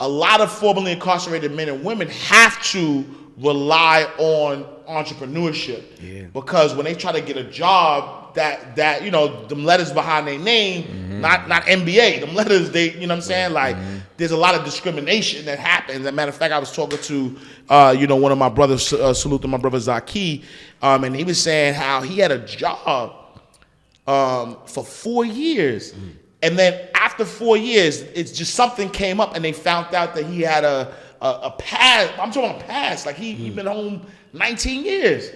a lot of formerly incarcerated men and women have to rely on entrepreneurship because when they try to get a job, that them letters behind their name, not MBA, them letters, they, you know what I'm saying? There's a lot of discrimination that happens. As a matter of fact, I was talking to, one of my brothers, salute to my brother Zaki, and he was saying how he had a job for 4 years. And then after 4 years, it's just something came up and they found out that he had a past. I'm talking about past. Like he'd been home 19 years.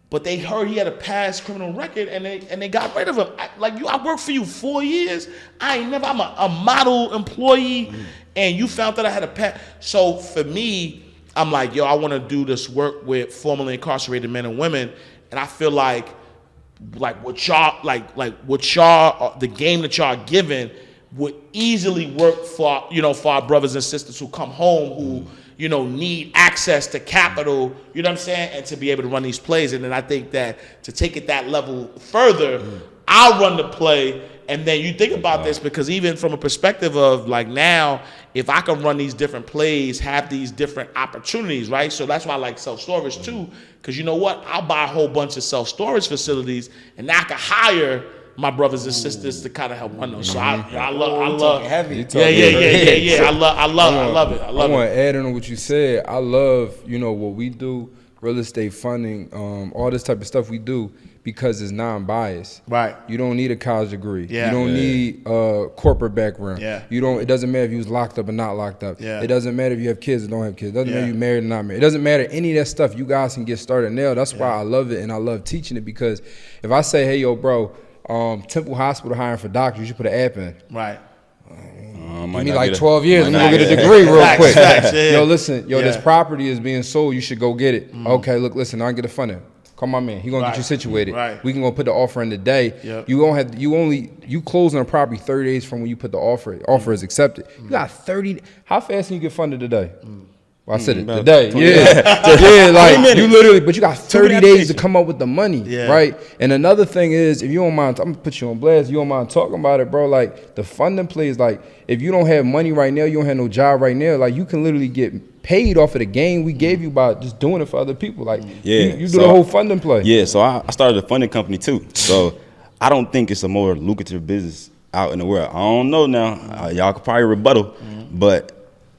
But they heard he had a past criminal record, and they got rid of him. I worked for you 4 years. I'm a model employee, and you found that I had a past. So for me, I'm like, yo, I want to do this work with formerly incarcerated men and women, and I feel like what y'all, the game that y'all are giving would easily work for our brothers and sisters who come home who need access to capital, you know what I'm saying, and to be able to run these plays. And then I think that to take it that level further, I'll run the play. And then you think about this, because even from a perspective of now, if I can run these different plays, have these different opportunities, right? So that's why I like self-storage too, because you know what? I'll buy a whole bunch of self-storage facilities, and now I can hire my brothers and sisters to kind of help run those. So I love heavy. Yeah. I love it. I want to add on what you said. I love, what we do, real estate funding, all this type of stuff we do because it's non-biased. Right. You don't need a college degree. Yeah. You don't need a corporate background. Yeah. It doesn't matter if you was locked up or not locked up. Yeah. It doesn't matter if you have kids or don't have kids. It doesn't matter if you're married or not married. It doesn't matter any of that stuff. You guys can get started now. That's why I love it, and I love teaching it, because if I say, hey, yo, bro, Temple Hospital hiring for doctors, you should put an app in. Right. Give me like 12 years, I'm gonna get a degree real quick. Yo, listen, this property is being sold, you should go get it. Okay, look, listen, I can get a funding. Call my man, he gonna get you situated. Right. We can go put the offer in today. Yep. You close on a property 30 days from when you put the offer. Offer is accepted. You got 30. How fast can you get funded today? Well, I said it today. You literally, but you got 30 days to come up with the money, right? And another thing is, if you don't mind, I'm gonna put you on blast. If you don't mind talking about it, bro. The funding play is if you don't have money right now, you don't have no job right now. You can literally get paid off of the game we gave you by just doing it for other people. You do the whole funding play. Yeah, so I started a funding company too. So I don't think it's a more lucrative business out in the world. I don't know now. Y'all could probably rebuttal, but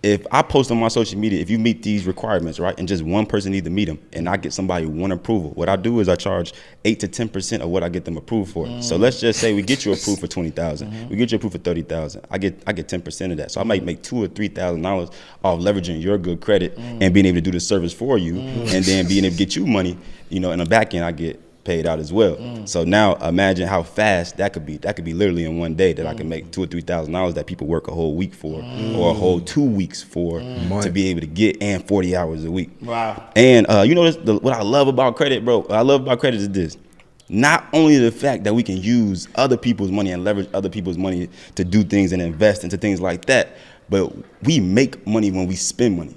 if I post on my social media, if you meet these requirements, right, and just one person needs to meet them, and I get somebody one approval, what I do is I charge 8 to 10% of what I get them approved for. So let's just say we get you approved for $20,000, we get you approved for $30,000. I get 10% of that. So I might make $2,000 or $3,000 off leveraging your good credit and being able to do the service for you, and then being able to get you money. You know, in the back end, I get paid out as well. So now imagine how fast that could be. That could be literally in one day that I can make $2,000 or $3,000 that people work a whole week for, or a whole 2 weeks for, to be able to get, and 40 hours a week. Wow. And you know what I love about credit, bro? What I love about credit is this. Not only the fact that we can use other people's money and leverage other people's money to do things and invest into things like that, but we make money when we spend money.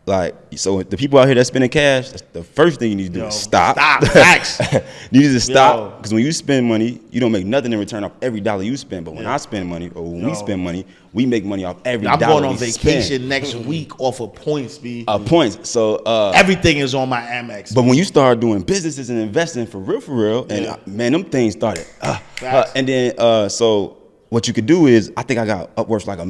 Like, so the people out here that spending cash, that's the first thing you need to do is stop. Stop. Facts. You need to stop, because when you spend money, you don't make nothing in return off every dollar you spend. But when I spend money, or when we spend money, we make money off every dollar we spend. I'm going on vacation next week off of points, B. Points. So everything is on my Amex. But when you start doing businesses and investing for real, and man, them things started. And then so what you could do is, I think I got upwards like a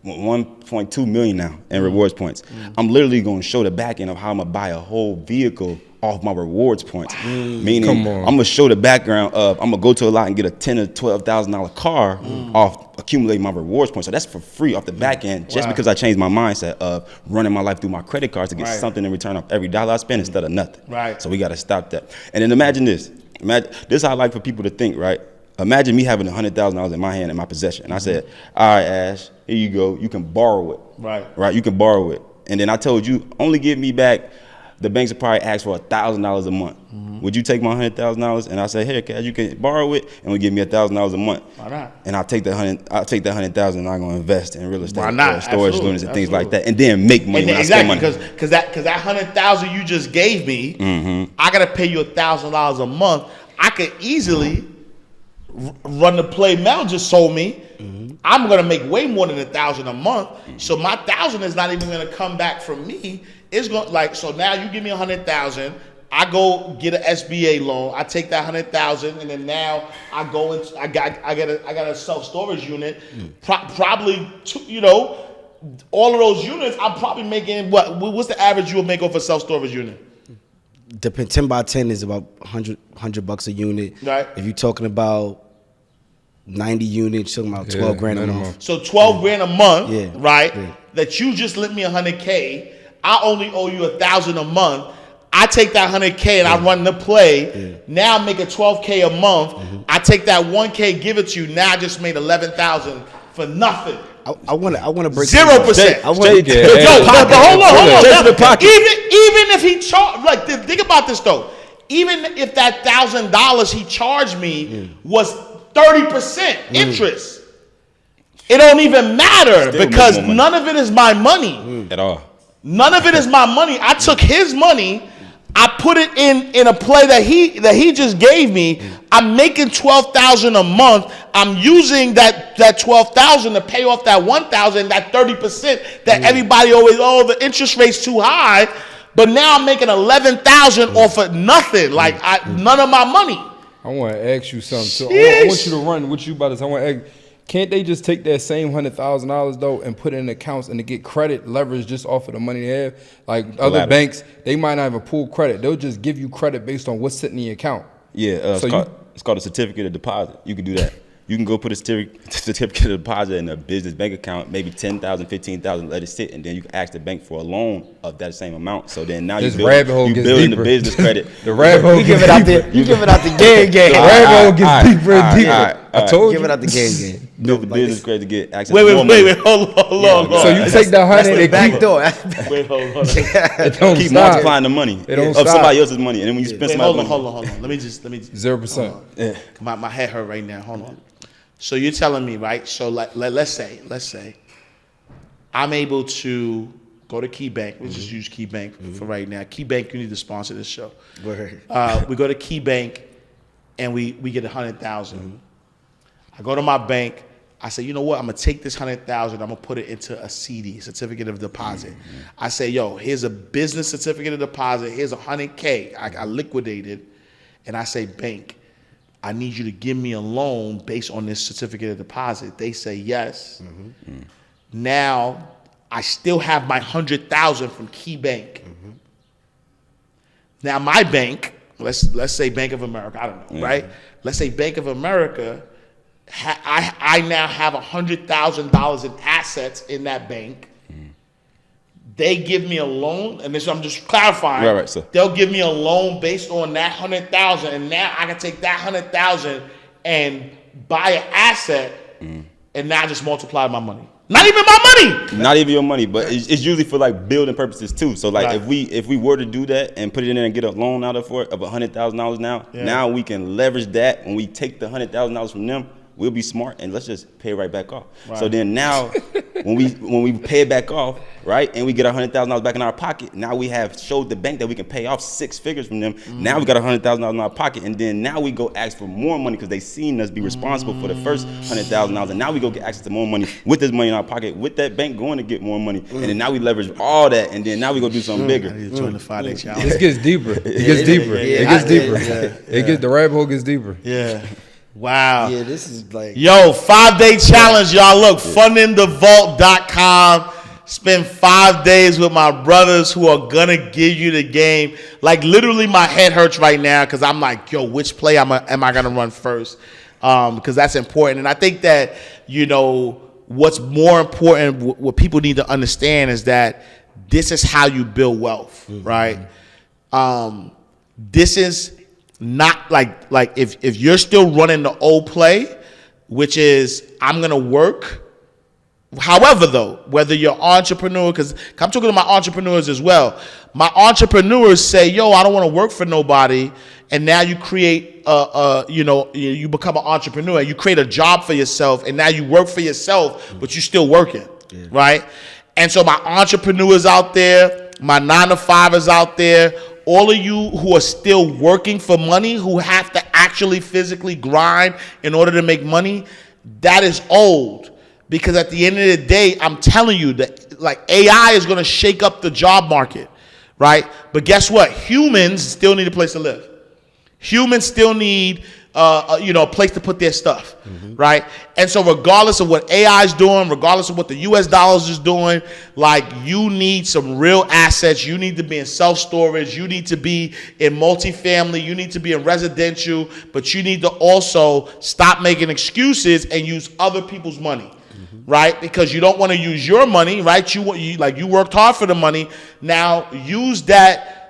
1.2 million now in rewards points. I'm literally going to show the back end of how I'm going to buy a whole vehicle off my rewards points. Meaning, I'm going to show the background of, I'm going to go to a lot and get a $10,000 or $12,000 car off accumulating my rewards points. So that's for free off the back end, just because I changed my mindset of running my life through my credit cards to get something in return off every dollar I spend instead of nothing. So we got to stop that. And then imagine this. This is how I like for people to think, right? Imagine me having $100,000 in my hand, in my possession, and I said, all right, Ash, here you go. You can borrow it. Right? You can borrow it. And then I told you, only give me back, the banks would probably ask for $1,000 a month. Would you take my $100,000? And I said, here, Cash, you can borrow it and give me $1,000 a month. Why not? And I'll take that $100,000 and I'm going to invest in real estate, Why not? Storage units and things like that, and then make money when I spend money. Because that $100,000 you just gave me, I got to pay you $1,000 a month. I could easily run the play Mel just sold me. I'm gonna make way more than $1,000 a month. So my $1,000 is not even gonna come back from me. It's going so now you give me $100,000. I go get an SBA loan. I take that $100,000, and then now I go into I got a self-storage unit. Probably all of those units. I'm probably making what's the average you will make off a self-storage unit? The 10 by 10 is about $100 a unit. Right. If you're talking about 90 units, you're talking about 12 grand a month. So 12 grand a month, right? Yeah. That you just lent me $100K. I only owe you $1,000 a month. I take that $100K and I run the play. Now I make a $12K a month. I take that $1K, give it to you. Now I just made $11,000 for nothing. I want to break 0%. I want to but hold on. Even if he charged, like, think about this though. Even if that $1,000 he charged me was 30% interest, it don't even matter because none of it is my money at all. None of it is my money. I took his money. I put it in a play that he just gave me. I'm making $12,000 a month. I'm using that $12,000 to pay off that $1,000, that 30% that everybody always, the interest rate's too high. But now I'm making $11,000 off of nothing, like none of my money. I want to ask you something. So I want you to run what you about to say. I want to ask. Can't they just take that same $100,000 though and put it in accounts and to get credit leverage just off of the money they have? Like other banks, they might not have a pool credit. They'll just give you credit based on what's sitting in your account. Yeah, it's called a certificate of deposit. You can do that. You can go put a certificate of deposit in a business bank account, maybe $10,000, $15,000, let it sit, and then you can ask the bank for a loan of that same amount. So then now you're building the business credit. The rabbit hole gets deeper. You give it out the game. The rabbit hole gets deeper and deeper. I told you. Give it out the game. Build the business credit to get access. Wait, hold on. So you take that $100 and back door. Wait, hold on. It don't keep stop. multiplying the money of somebody else's money, and then when you spend somebody's money. Hold on. Let me just 0%. My head hurt right now. Hold on. So you're telling me, right? So let's say I'm able to go to KeyBank. Let's just use KeyBank for right now. KeyBank, you need to sponsor this show. We go to KeyBank and we get $100,000. I go to my bank. I say, you know what? I'm gonna take this $100,000. I'm gonna put it into a CD, certificate of deposit. I say, yo, here's a business certificate of deposit. Here's $100K. I liquidated, and I say, bank, I need you to give me a loan based on this certificate of deposit. They say yes. Now I still have my 100,000 from Key Bank. Now my bank, let's say Bank of America, I don't know, right? Let's say Bank of America, I now have $100,000 in assets in that bank. They give me a loan, and this I'm just clarifying. Right, so. They'll give me a loan based on that 100,000, and now I can take that 100,000 and buy an asset, and now just multiply my money. Not even my money. Not even your money, but it's usually for like building purposes too. So like if we were to do that and put it in there and get a loan out of for it of $100,000 now we can leverage that. When we take the $100,000 from them, we'll be smart and let's just pay it right back off. Right. So then now when we pay it back off, right, and we get $100,000 back in our pocket, now we have showed the bank that we can pay off 6 figures from them. Now we got $100,000 in our pocket, and then now we go ask for more money because they seen us be responsible for the first $100,000, and now we go get access to more money with this money in our pocket, with that bank going to get more money, and then now we leverage all that, and then now we go do something bigger. I need to join the 5-day challenge. This gets deeper. It gets deeper. It gets deeper. The rabbit hole gets deeper. Yeah. Wow. Yeah, this is like... Yo, 5-day challenge, y'all. Look, fundingthevault.com. Spend 5 days with my brothers who are going to give you the game. Like, literally, my head hurts right now because I'm like, yo, which play am I going to run first? Because that's important. And I think that, you know, what's more important, what people need to understand is that this is how you build wealth, right? This is... not like if you're still running the old play, which is I'm gonna work. However, though, whether you're entrepreneur, because I'm talking to my entrepreneurs as well. My entrepreneurs say, "Yo, I don't want to work for nobody," and now you create you become an entrepreneur. You create a job for yourself, and now you work for yourself, but you're still working, right? And so my entrepreneurs out there, my 9-to-5ers out there. All of you who are still working for money, who have to actually physically grind in order to make money, that is old. Because at the end of the day, I'm telling you that like AI is going to shake up the job market, right? But guess what? Humans still need a place to live. Humans still need a place to put their stuff, right? And so regardless of what AI is doing, regardless of what the US dollars is doing, like you need some real assets. You need to be in self-storage. You need to be in multifamily. You need to be in residential, but you need to also stop making excuses and use other people's money. Right? Because you don't want to use your money, right? You worked hard for the money. Now use that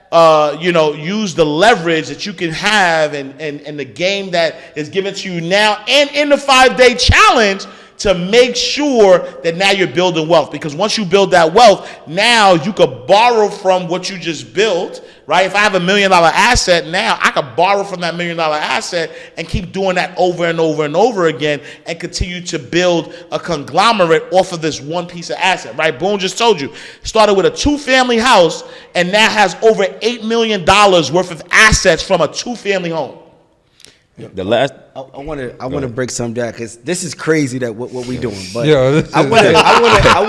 use the leverage that you can have and the game that is given to you now and in the 5-day challenge to make sure that now you're building wealth. Because once you build that wealth, now you could borrow from what you just built, right? If I have $1 million asset now, I could borrow from that $1 million asset and keep doing that over and over and over again and continue to build a conglomerate off of this one piece of asset, right? Boone just told you, started with a 2-family house and now has over $8 million worth of assets from a 2-family home. The last, I want to break some down because this is crazy that what we doing. But Yeah, I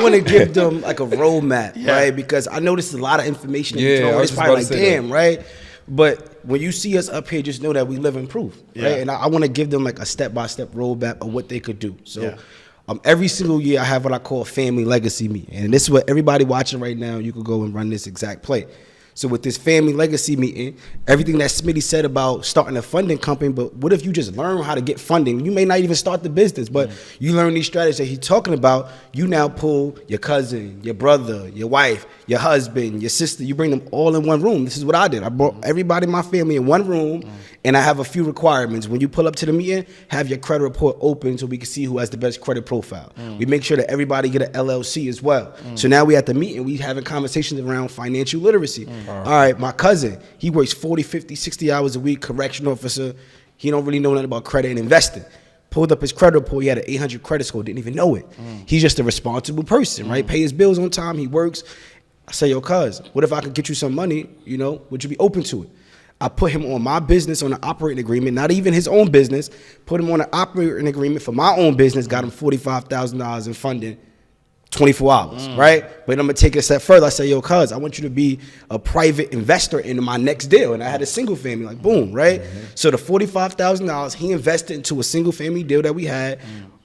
want to give them like a roadmap, right? Because I know this is a lot of information. Yeah, It's probably like, damn, right? But when you see us up here, just know that we live in proof, right? And I want to give them like a step-by-step roadmap of what they could do. So every single year I have what I call a family legacy meeting. And this is what everybody watching right now, you could go and run this exact play. So with this family legacy meeting, everything that Smitty said about starting a funding company, but what if you just learn how to get funding? You may not even start the business, but you learn these strategies that he's talking about. You now pull your cousin, your brother, your wife, your husband, your sister. You bring them all in one room. This is what I did. I brought everybody in my family in one room, and I have a few requirements. When you pull up to the meeting, have your credit report open so we can see who has the best credit profile. We make sure that everybody get an LLC as well. So now we at the meeting, we having conversations around financial literacy. All right, my cousin, he works 40, 50, 60 hours a week, correction officer. He don't really know nothing about credit and investing. Pulled up his credit report, he had an 800 credit score, didn't even know it. He's just a responsible person, right? Pay his bills on time, he works. I say, yo, cuz, what if I could get you some money, would you be open to it? I put him on my business on an operating agreement, not even his own business, put him on an operating agreement for my own business, got him $45,000 in funding, 24 hours, right? But I'm gonna take it a step further. I say, yo, cuz, I want you to be a private investor into my next deal. And I had a single family, like boom, right? So the $45,000 he invested into a single family deal that we had.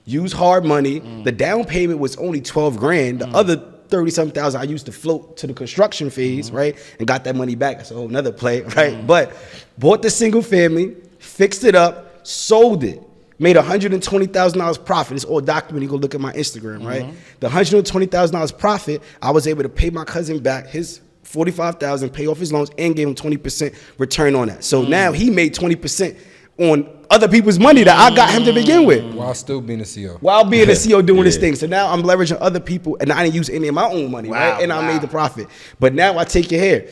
use hard money. The down payment was only 12 grand. The other 30-something thousand I used to float to the construction phase, right? And got that money back. That's a whole nother play, right? But bought the single family, fixed it up, sold it. Made $120,000 profit. It's all documented. You go look at my Instagram, right? The $120,000 profit, I was able to pay my cousin back his $45,000, pay off his loans, and gave him 20% return on that. So now he made 20% on other people's money that I got him to begin with. While still being a CEO. While being a CEO doing this thing. So now I'm leveraging other people, and I didn't use any of my own money, right? And I made the profit. But now I take it here.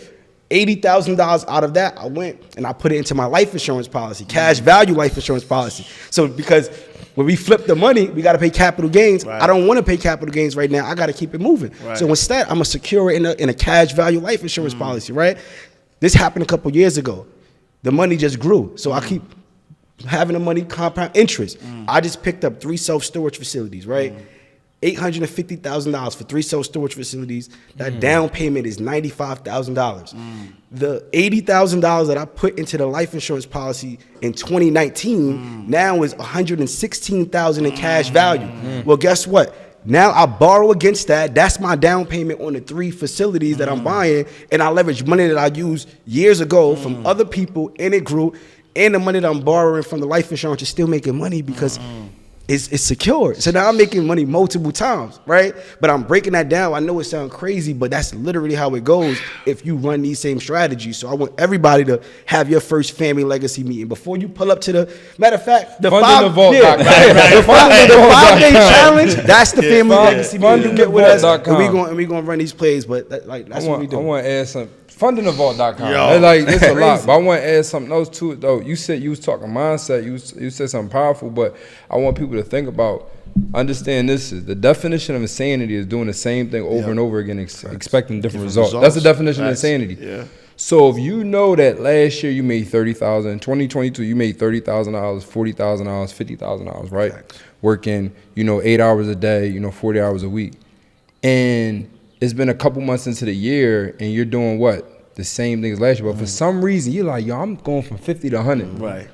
$80,000 out of that, I went and I put it into my life insurance policy, cash value life insurance policy. So because when we flip the money, we got to pay capital gains. Right. I don't want to pay capital gains right now. I got to keep it moving. Right. So instead, I'm going to secure it in a cash value life insurance policy, right? This happened a couple years ago. The money just grew. So I keep having the money compound interest. I just picked up 3 self-storage facilities, right? $850,000 for 3 self-storage facilities. That down payment is $95,000. The $80,000 that I put into the life insurance policy in 2019 now is $116,000 in cash value. Well, guess what? Now I borrow against that. That's my down payment on the 3 facilities that I'm buying, and I leverage money that I used years ago from other people, and it grew. And the money that I'm borrowing from the life insurance is still making money because it's secure. So now I'm making money multiple times, right? But I'm breaking that down. I know it sounds crazy, but that's literally how it goes if you run these same strategies. So I want everybody to have your first family legacy meeting before you pull up to the, matter of fact, the 5-day challenge, that's the family legacy meeting. You get with us, and we gonna run these plays, but that's what we do. I want to add something. Fundingthevault.com. Like, it's a lot, but I want to add something else to it, though. You said you was talking mindset. You said something powerful, but I want people to think about, understand this is the definition of insanity is doing the same thing over and over again, expecting different results. That's the definition of insanity. Yeah. So if you know that last year you made $30,000, in 2022 you made $30,000, $40,000, $50,000, right? Facts. Working, 8 hours a day, 40 hours a week, and it's been a couple months into the year and you're doing what? The same thing as last year. But for some reason, you're like, yo, I'm going from 50 to 100. Right.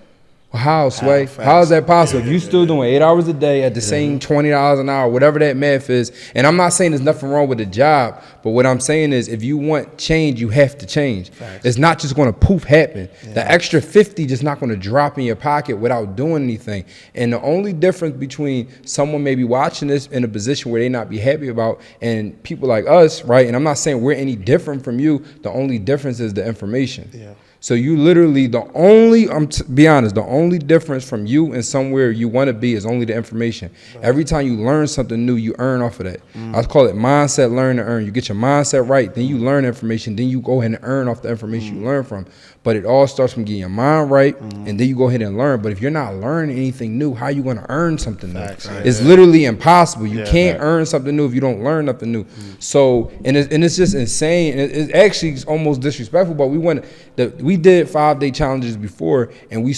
Well, how, Sway? How is that possible? If you're still doing 8 hours a day at the same $20 an hour, whatever that math is, and I'm not saying there's nothing wrong with the job, but what I'm saying is if you want change, you have to change. Facts. It's not just going to poof happen. Yeah. The extra 50 just not going to drop in your pocket without doing anything. And the only difference between someone maybe watching this in a position where they not be happy about and people like us, right? And I'm not saying we're any different from you. The only difference is the information. Yeah. So you literally, be honest, the only difference from you and somewhere you want to be is only the information. Right. Every time you learn something new, you earn off of that. I call it mindset, learn to earn. You get your mindset right, then you learn information, then you go ahead and earn off the information you learn from. But it all starts from getting your mind right, and then you go ahead and learn. But if you're not learning anything new, how are you going to earn something new? It's literally impossible. You can't earn something new if you don't learn nothing new. So, and it's just insane. It's actually almost disrespectful, but we did 5-day challenges before, and we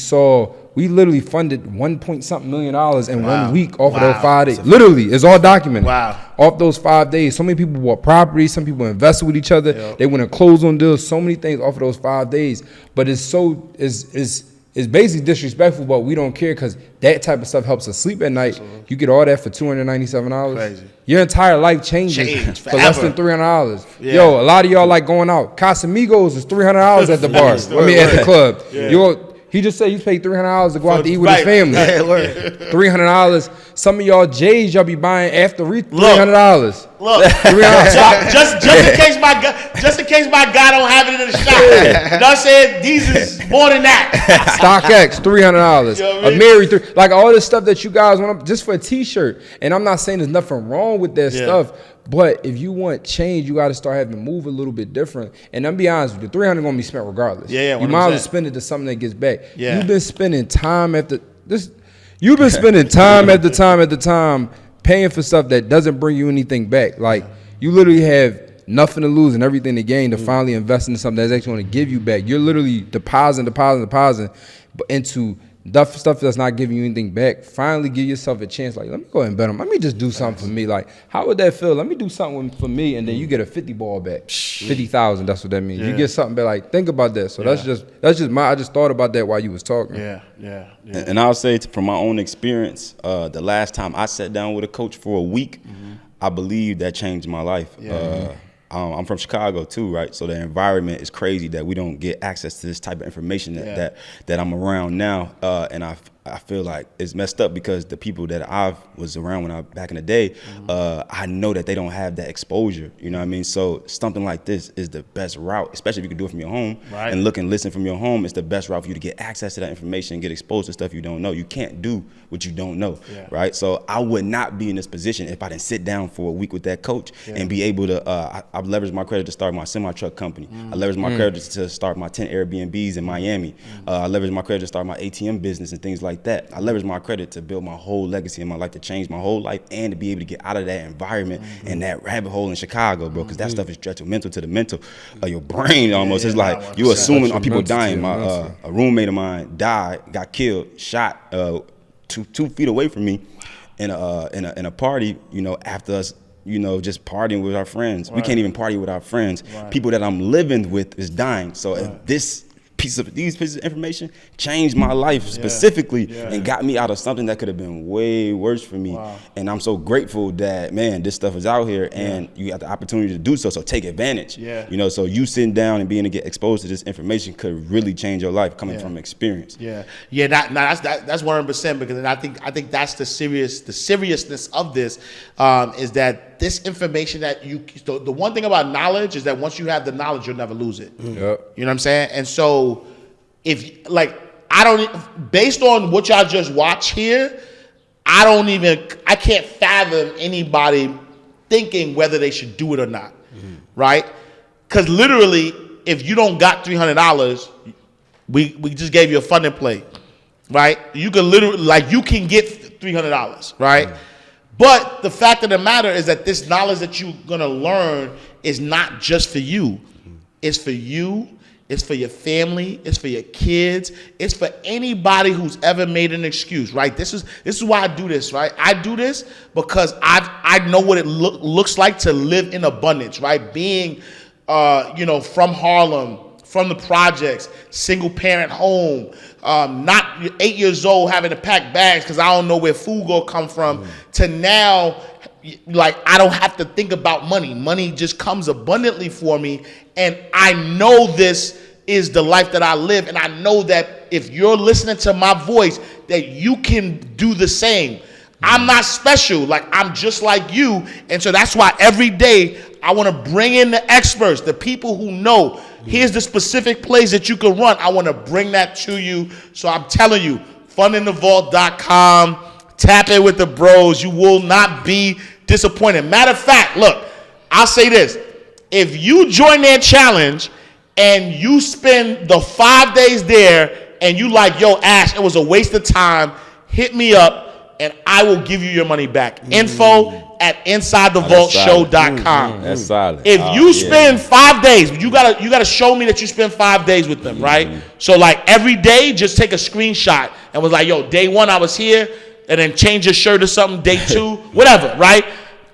literally funded $1.something million in 1 week off of those 5 days. Literally, it's all documented. Off those 5 days. So many people bought property, some people invested with each other. They went and closed on deals, so many things off of those 5 days. But it's basically disrespectful, but we don't care because that type of stuff helps us sleep at night. You get all that for $297. Crazy. Your entire life changes for less than $300. Yeah. Yo, a lot of y'all like going out. Casamigos is $300 at the bar. At the club. Yeah. He just said he paid $300 to go out to eat with his family. $300. Some of y'all J's y'all be buying after $300. Look, just in case my guy don't have it in the shop. You know what I'm saying? These is more than that. StockX, $300. You know what I mean? Amiri, like all this stuff that you guys want just for a t-shirt. And I'm not saying there's nothing wrong with that stuff. But if you want change, you got to start having to move a little bit different. And I'm be honest with you, $300 gonna be spent regardless. You might as well spend it to something that gets back. You've been spending time after this. You've been spending time after time paying for stuff that doesn't bring you anything back. Like you literally have nothing to lose and everything to gain to finally invest into something that's actually going to give you back. You're literally depositing into stuff that's not giving you anything back, finally give yourself a chance. Like, let me go ahead and bet on. Let me just do something for me. Like, how would that feel? Let me do something for me, and then you get a 50 ball back, 50,000. That's what that means. You get something back. Like, think about that. So that's just I just thought about that while you was talking. Yeah. And I'll say from my own experience, the last time I sat down with a coach for a week, I believe that changed my life. I'm from Chicago too, right? So the environment is crazy that we don't get access to this type of information that I'm around now, and I feel like it's messed up because the people that I was around when back in the day, I know that they don't have that exposure. You know what I mean? So something like this is the best route, especially if you can do it from your home and look and listen from your home. It's the best route for you to get access to that information and get exposed to stuff you don't know. You can't do what you don't know, right? So I would not be in this position if I didn't sit down for a week with that coach and be able to. I've leveraged my credit to start my semi-truck company. I leveraged my credit to start my 10 Airbnbs in Miami. I leveraged my credit to start my ATM business and things like that. I leveraged my credit to build my whole legacy in my life, to change my whole life, and to be able to get out of that environment and that rabbit hole in Chicago, bro, because that stuff is detrimental to the mental of your brain almost. It's like you assuming on people dying. A roommate of mine got killed, shot 2 feet away from me in a party, after us, just partying with our friends. We can't even party with our friends. People that I'm living with is dying. So if these pieces of information changed my life specifically and got me out of something that could have been way worse for me. And I'm so grateful that, man, this stuff is out here and you got the opportunity to do so. So take advantage. So you sitting down and being to get exposed to this information could really change your life coming from experience. That's 100%, because I think that's the seriousness of this, is that this information that the one thing about knowledge is that once you have the knowledge, you'll never lose it. You know what I'm saying? And so based on what y'all just watched here, I can't fathom anybody thinking whether they should do it or not, right? Because literally, if you don't got $300, we just gave you a funding play, right? You can literally, you can get $300, right? But the fact of the matter is that this knowledge that you're gonna learn is not just for you. It's for you. It's for your family. It's for your kids. It's for anybody who's ever made an excuse, right? This is why I do this, right? I do this because I know what it looks like to live in abundance, right? Being, from Harlem, from the projects, single parent home, not 8 years old having to pack bags because I don't know where food gonna come from, to now, I don't have to think about money. Money just comes abundantly for me. And I know this is the life that I live. And I know that if you're listening to my voice, that you can do the same. I'm not special. I'm just like you. And so that's why every day I want to bring in the experts, the people who know. Here's the specific plays that you can run. I want to bring that to you. So I'm telling you, fundingthevault.com, tap in with the bros. You will not be disappointed. Matter of fact, look, I'll say this. If you join their challenge and you spend the 5 days there and you like, yo, Ash, it was a waste of time, hit me up and I will give you your money back. Info at InsideTheVaultShow.com. That's solid. If you spend 5 days, you gotta show me that you spend 5 days with them, right? So every day, just take a screenshot and was like, yo, day 1 I was here, and then change your shirt or something, day 2, whatever, right?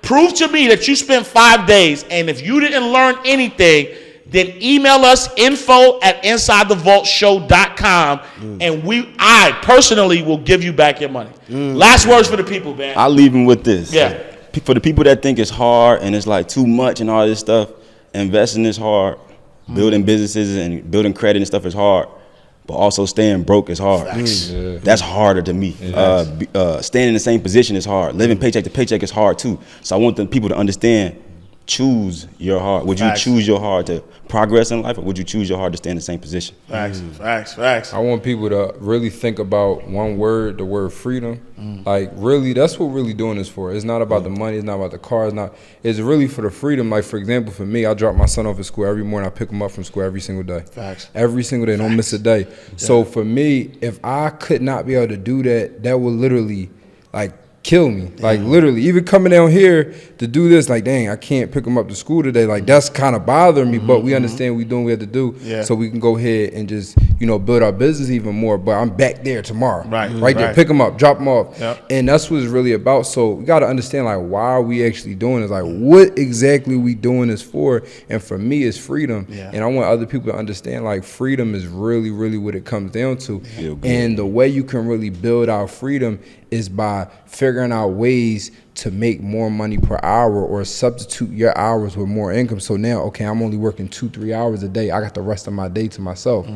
Prove to me that you spent 5 days, and if you didn't learn anything, then email us info at InsideTheVaultShow.com, and I personally will give you back your money. Last words for the people, man. I'll leave them with this. Yeah. For the people that think it's hard and it's too much and all this stuff, investing is hard, building businesses and building credit and stuff is hard. But also staying broke is hard. That's harder to me. Staying in the same position is hard. Living paycheck to paycheck is hard too. So I want the people to understand, choose your heart. Would you choose your heart to progress in life, or would you choose your heart to stay in the same position? Facts. I want people to really think about one word, the word freedom. Really, that's what really doing this for. It's not about the money, it's not about the car, it's really for the freedom. For example, for me, I drop my son off at school every morning. I pick him up from school every single day. Every single day, don't miss a day. So for me, if I could not be able to do that, that would literally kill me. Literally, even coming down here to do this, dang, I can't pick them up to school today. That's kind of bothering me, but we understand we doing what we have to do, so we can go ahead and just, build our business even more. But I'm back there tomorrow. Right there. Right. Pick them up, drop them off. Yep. And that's what it's really about. So we got to understand, like, why are we actually doing this? Like, what exactly we doing this for? And for me, it's freedom. Yeah. And I want other people to understand, like, freedom is really, really what it comes down to. And the way you can really build our freedom is by figuring out ways to make more money per hour or substitute your hours with more income. So now, okay, I'm only working 2-3 hours a day. I got the rest of my day to myself.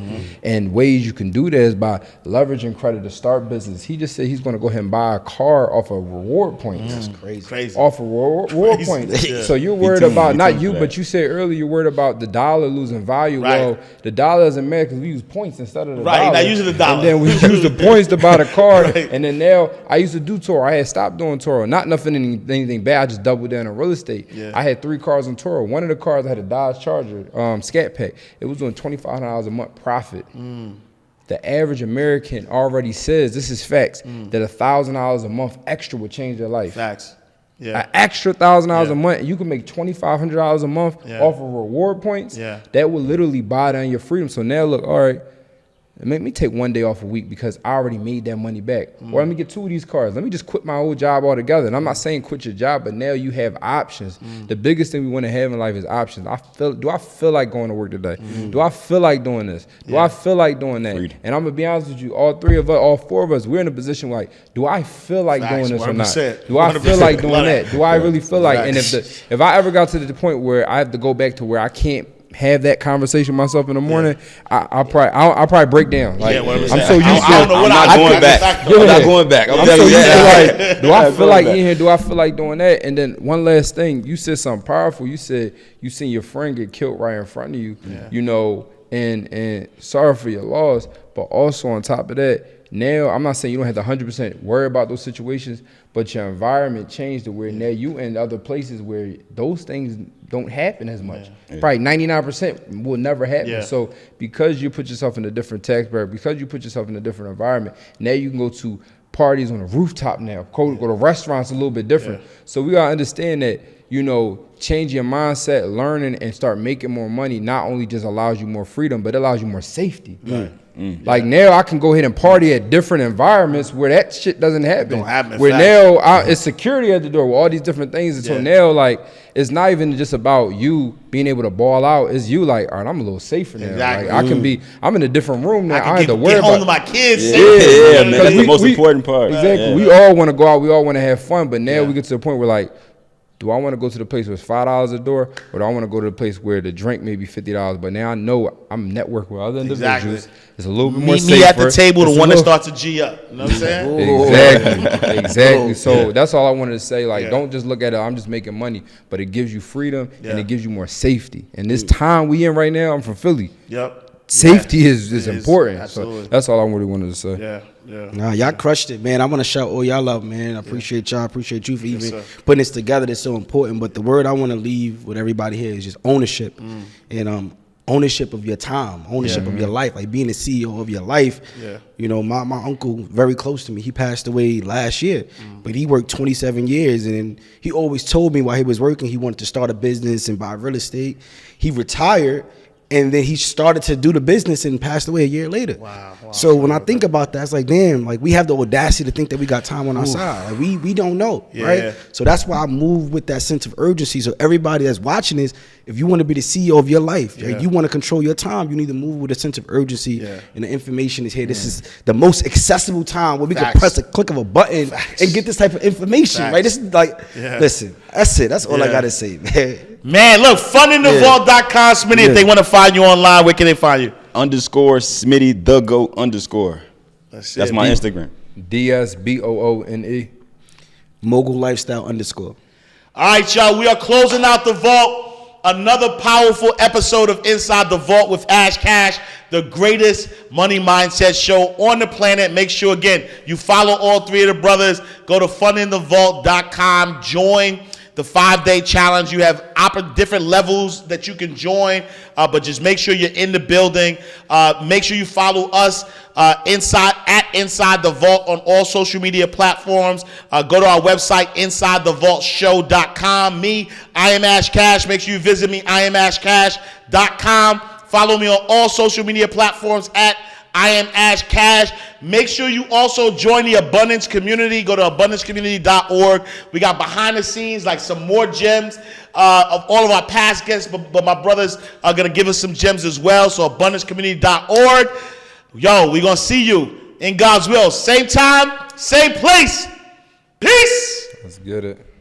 And ways you can do that is by leveraging credit to start business. He just said he's going to go ahead and buy a car off of reward points. That's crazy. Off of reward points. Yeah. So you're worried about, not you, but you said earlier you're worried about the dollar losing value. Right. Well, the dollar doesn't matter because we use points instead of the dollar. Right, not using the dollar. And then we use the points to buy the car. Right. And then now, I used to do Toro. I had stopped doing Toro. Not anything bad. I just doubled down on real estate. Yeah. I had 3 cars on Toro. One of the cars I had a Dodge Charger, Scat Pack. It was doing $2,500 a month profit. The average American already says, this is facts, that $1,000 a month extra would change their life. Facts. Yeah. An extra $1,000 a month, and you can make $2,500 a month off of reward points. Yeah. That would literally buy down your freedom. So now look, all right, make me take 1 day off a week because I already made that money back. Or let me get 2 of these cars. Let me just quit my old job altogether. And I'm not saying quit your job, but now you have options. The biggest thing we want to have in life is options. Do I feel like going to work today? Do I feel like doing this? Do I feel like doing that? Freedom. And I'm going to be honest with you, all 4 of us, we're in a position like, do I feel like Facts, doing this or not? 100%. Do I feel like doing 100%. that? Do I really feel like, and Facts. if I ever got to the point where I have to go back to where I can't have that conversation with myself in the morning, I'll probably break down. Like, Yeah, 100%. I'm so used to I don't know what I'm not going back. I'm not going back. I'm so used to like, do I feel like in here? Do I feel like doing that? And then one last thing, you said something powerful. You said you seen your friend get killed right in front of you. You know, and sorry for your loss, but also on top of that, now I'm not saying you don't have to 100% worry about those situations, but your environment changed to where now you in other places where those things don't happen as much. Probably 99% will never happen. Yeah. So because you put yourself in a different tax bracket, because you put yourself in a different environment, now you can go to parties on a rooftop now, go to restaurants a little bit different. So we gotta understand that, you know, change your mindset, learning and start making more money not only just allows you more freedom, but it allows you more safety. Like now I can go ahead and party at different environments where that shit doesn't happen. Don't happen, Where facts. now it's security at the door with all these different things. And so now, like, it's not even just about you being able to ball out. It's you like, all right, I'm a little safer now. Exactly. Like, I can be, I'm in a different room now. I I have can to worry get home about to my kids. Yeah, safe. man. That's the most important part. Exactly. Yeah. We all want to go out. We all want to have fun. But now we get to the point where, like, do I want to go to the place where it's $5 a door, or do I want to go to the place where the drink may be $50? But now I know I'm networking with other individuals. Exactly. It's a little bit more Meet safer. me at the table, It's the a one that little- starts a G up. You know what I'm saying? Exactly. So that's all I wanted to say. Like, Yeah. don't just look at it, I'm just making money, but it gives you freedom and it gives you more safety. And this time we in right now, I'm from Philly. Yep. Safety Yeah. is It is. important. Absolutely. So that's all I really wanted to say. Yeah. Yeah. Nah, y'all crushed it, man. I want to shout all y'all up, man. I appreciate y'all. I appreciate you for even sir. putting this together. That's so important. But the word I want to leave with everybody here is just ownership. And ownership of your time, ownership of your life, like being the CEO of your life. Yeah. You know, my uncle, very close to me, he passed away last year, but he worked 27 years. And he always told me while he was working, he wanted to start a business and buy real estate. He retired. And then he started to do the business and passed away a year later. Wow. So when I think about that, it's like, damn, like we have the audacity to think that we got time on our side. Like we don't know, Yeah. right? So that's why I move with that sense of urgency. So everybody that's watching this, if you want to be the CEO of your life, like you want to control your time, you need to move with a sense of urgency. Yeah. And the information is here. This is the most accessible time where we Facts. can press a click of a button Facts. and get this type of information, Facts. right? This is like, Yeah. listen, that's it. That's all I Yeah. gotta say, man. Man, look, fundinthevault.com, Smitty. If Yeah. they want to find you online, where can they find you? _ Smitty the GOAT _ That's That's it. my Instagram. DSBOONE. Mogul Lifestyle _ All right, y'all. We are closing out the vault. Another powerful episode of Inside the Vault with Ash Cash, the greatest money mindset show on the planet. Make sure, again, you follow all 3 of the brothers. Go to fundinthevault.com. Join the 5-day challenge. You have different levels that you can join, but just make sure you're in the building. Make sure you follow us Inside the Vault on all social media platforms. Go to our website, InsideTheVaultShow.com. I am Ash Cash. Make sure you visit me, IamAshCash.com. Follow me on all social media platforms at I am Ash Cash. Make sure you also join the Abundance Community. Go to abundancecommunity.org. We got behind the scenes, like some more gems of all of our past guests, but my brothers are going to give us some gems as well. So abundancecommunity.org. Yo, we're going to see you in God's will. Same time, same place. Peace. Let's get it.